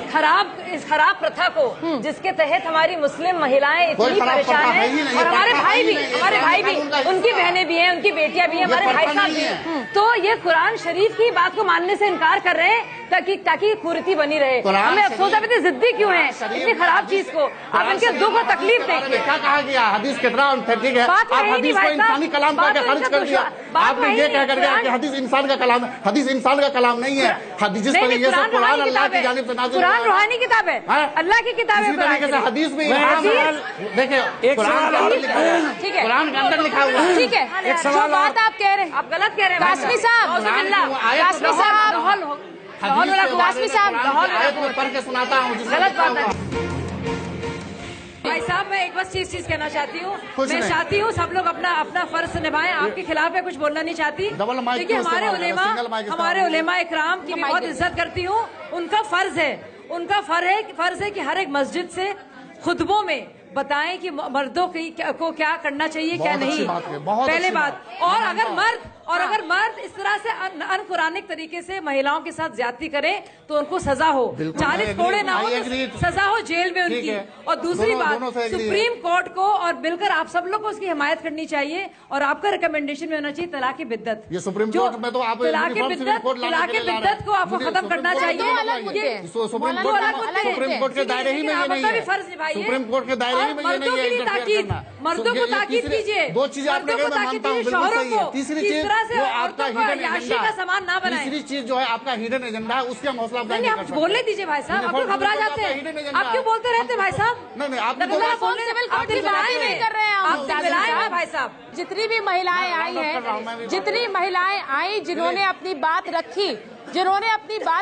खराब प्रथा को, जिसके तहत हमारी मुस्लिम महिलाएं इतनी परेशान हैं, और हमारे भाई भी, उनकी बहनें भी हैं, उनकी बेटियां भी हैं, हमारे भाई साहब भी हैं। तो ये कुरान शरीफ की बात को मानने से इनकार कर रहे हैं ताकि कुरीति बनी रहे। हमें अफसोस है, इतनी जिद्दी क्यों है इतनी खराब चीज को? आप इनके दुख और तकलीफ देखिए। क्या कहा गया? हदीस कितना ठीक है, आप हदीस को इंसानी कलाम करके खारिज कर दिया। आपने ये कह कर दिया कि हदीस इंसान का कलाम है। हदीस इंसान का कलाम नहीं है। जिस तरीके से कुरान अल्लाह की जानिब से नाज़िल हुआ है, कुरान रूहानी किताब है, अल्लाह की किताब है। इसी तरीके से हदीस में देखिए कुरान के अंदर लिखा हुआ है, ठीक है, कुरान के अंदर लिखा हुआ है। ठीक है, जो बात आप कह रहे हैं, आप गलत कह रहे हैं कासमी साहब, पढ़ के सुनाता हूँ, गलत बात है भाई साहब। मैं एक बस चीज कहना चाहती हूँ, मैं चाहती हूँ सब लोग अपना फर्ज निभाएं। आपके खिलाफ मैं कुछ बोलना नहीं चाहती। देखिए, हमारे उलेमा इकराम की बहुत इज्जत करती हूँ। उनका फर्ज है कि हर एक मस्जिद से खुतबों में बताएं कि मर्दों को क्या करना चाहिए, क्या नहीं। पहले बात, और अगर और अगर मर्द इस तरह से अनकुरानिक तरीके से महिलाओं के साथ ज्यादती करें तो उनको सजा हो, 40 कोड़े ना हो तो सजा हो जेल में उनकी। और दूसरी बात, सुप्रीम कोर्ट को और मिलकर आप सब लोग को उसकी हिमायत करनी चाहिए और आपका रिकमेंडेशन में होना चाहिए तलाक बिद्दत। ये सुप्रीम कोर्ट में तो आप तलाक बिद्दत को आपको खत्म करना चाहिए। सुप्रीम कोर्ट के दायरे ही में ये नहीं है, फर्ज निभाइए। सुप्रीम कोर्ट के दायरे ही में ये नहीं है। मर्दों को ताकीद कीजिए, दो चीजें आपने कहा, मैं मानता हूँ, बिल्कुल सही है। तीसरी चीज जो आपका हिडन एजेंडा का सामान ना बनाए, तीसरी चीज जो है आपका हिडन एजेंडा है, उसके हम हौसला अफजाई नहीं कर सकते। बोलने दीजिए भाई साहब, आप लोग घबरा जाते हैं, आप क्यों बोलते रहते हैं भाई साहब? नहीं आप नहीं कर रहे हैं आप भाई साहब। जितनी भी महिलाएं आई हैं, जितनी महिलाएं आई जिन्होंने अपनी बात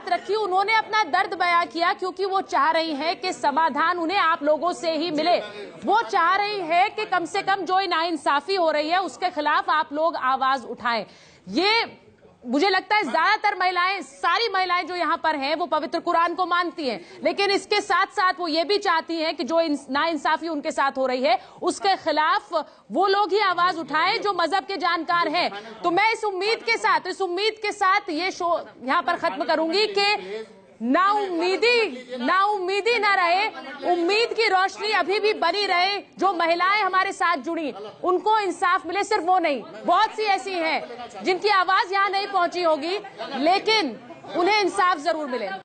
रखी, उन्होंने अपना दर्द बयां किया, क्योंकि वो चाह रही हैं कि समाधान उन्हें आप लोगों से ही मिले। वो चाह रही है कि कम से कम जो नाइंसाफी हो रही है उसके खिलाफ आप लोग आवाज उठाएं। ये मुझे लगता है ज्यादातर महिलाएं, सारी महिलाएं जो यहाँ पर हैं वो पवित्र कुरान को मानती हैं, लेकिन इसके साथ साथ वो ये भी चाहती हैं कि जो नाइंसाफी उनके साथ हो रही है उसके खिलाफ वो लोग ही आवाज उठाएं जो मजहब के जानकार हैं। तो मैं इस उम्मीद के साथ ये शो यहाँ पर खत्म करूंगी कि नाउम्मीदी ना रहे, उम्मीद की रोशनी अभी भी बनी रहे। जो महिलाएं हमारे साथ जुड़ी उनको इंसाफ मिले, सिर्फ वो नहीं, बहुत सी ऐसी हैं जिनकी आवाज यहाँ नहीं पहुंची होगी, लेकिन उन्हें इंसाफ जरूर मिले।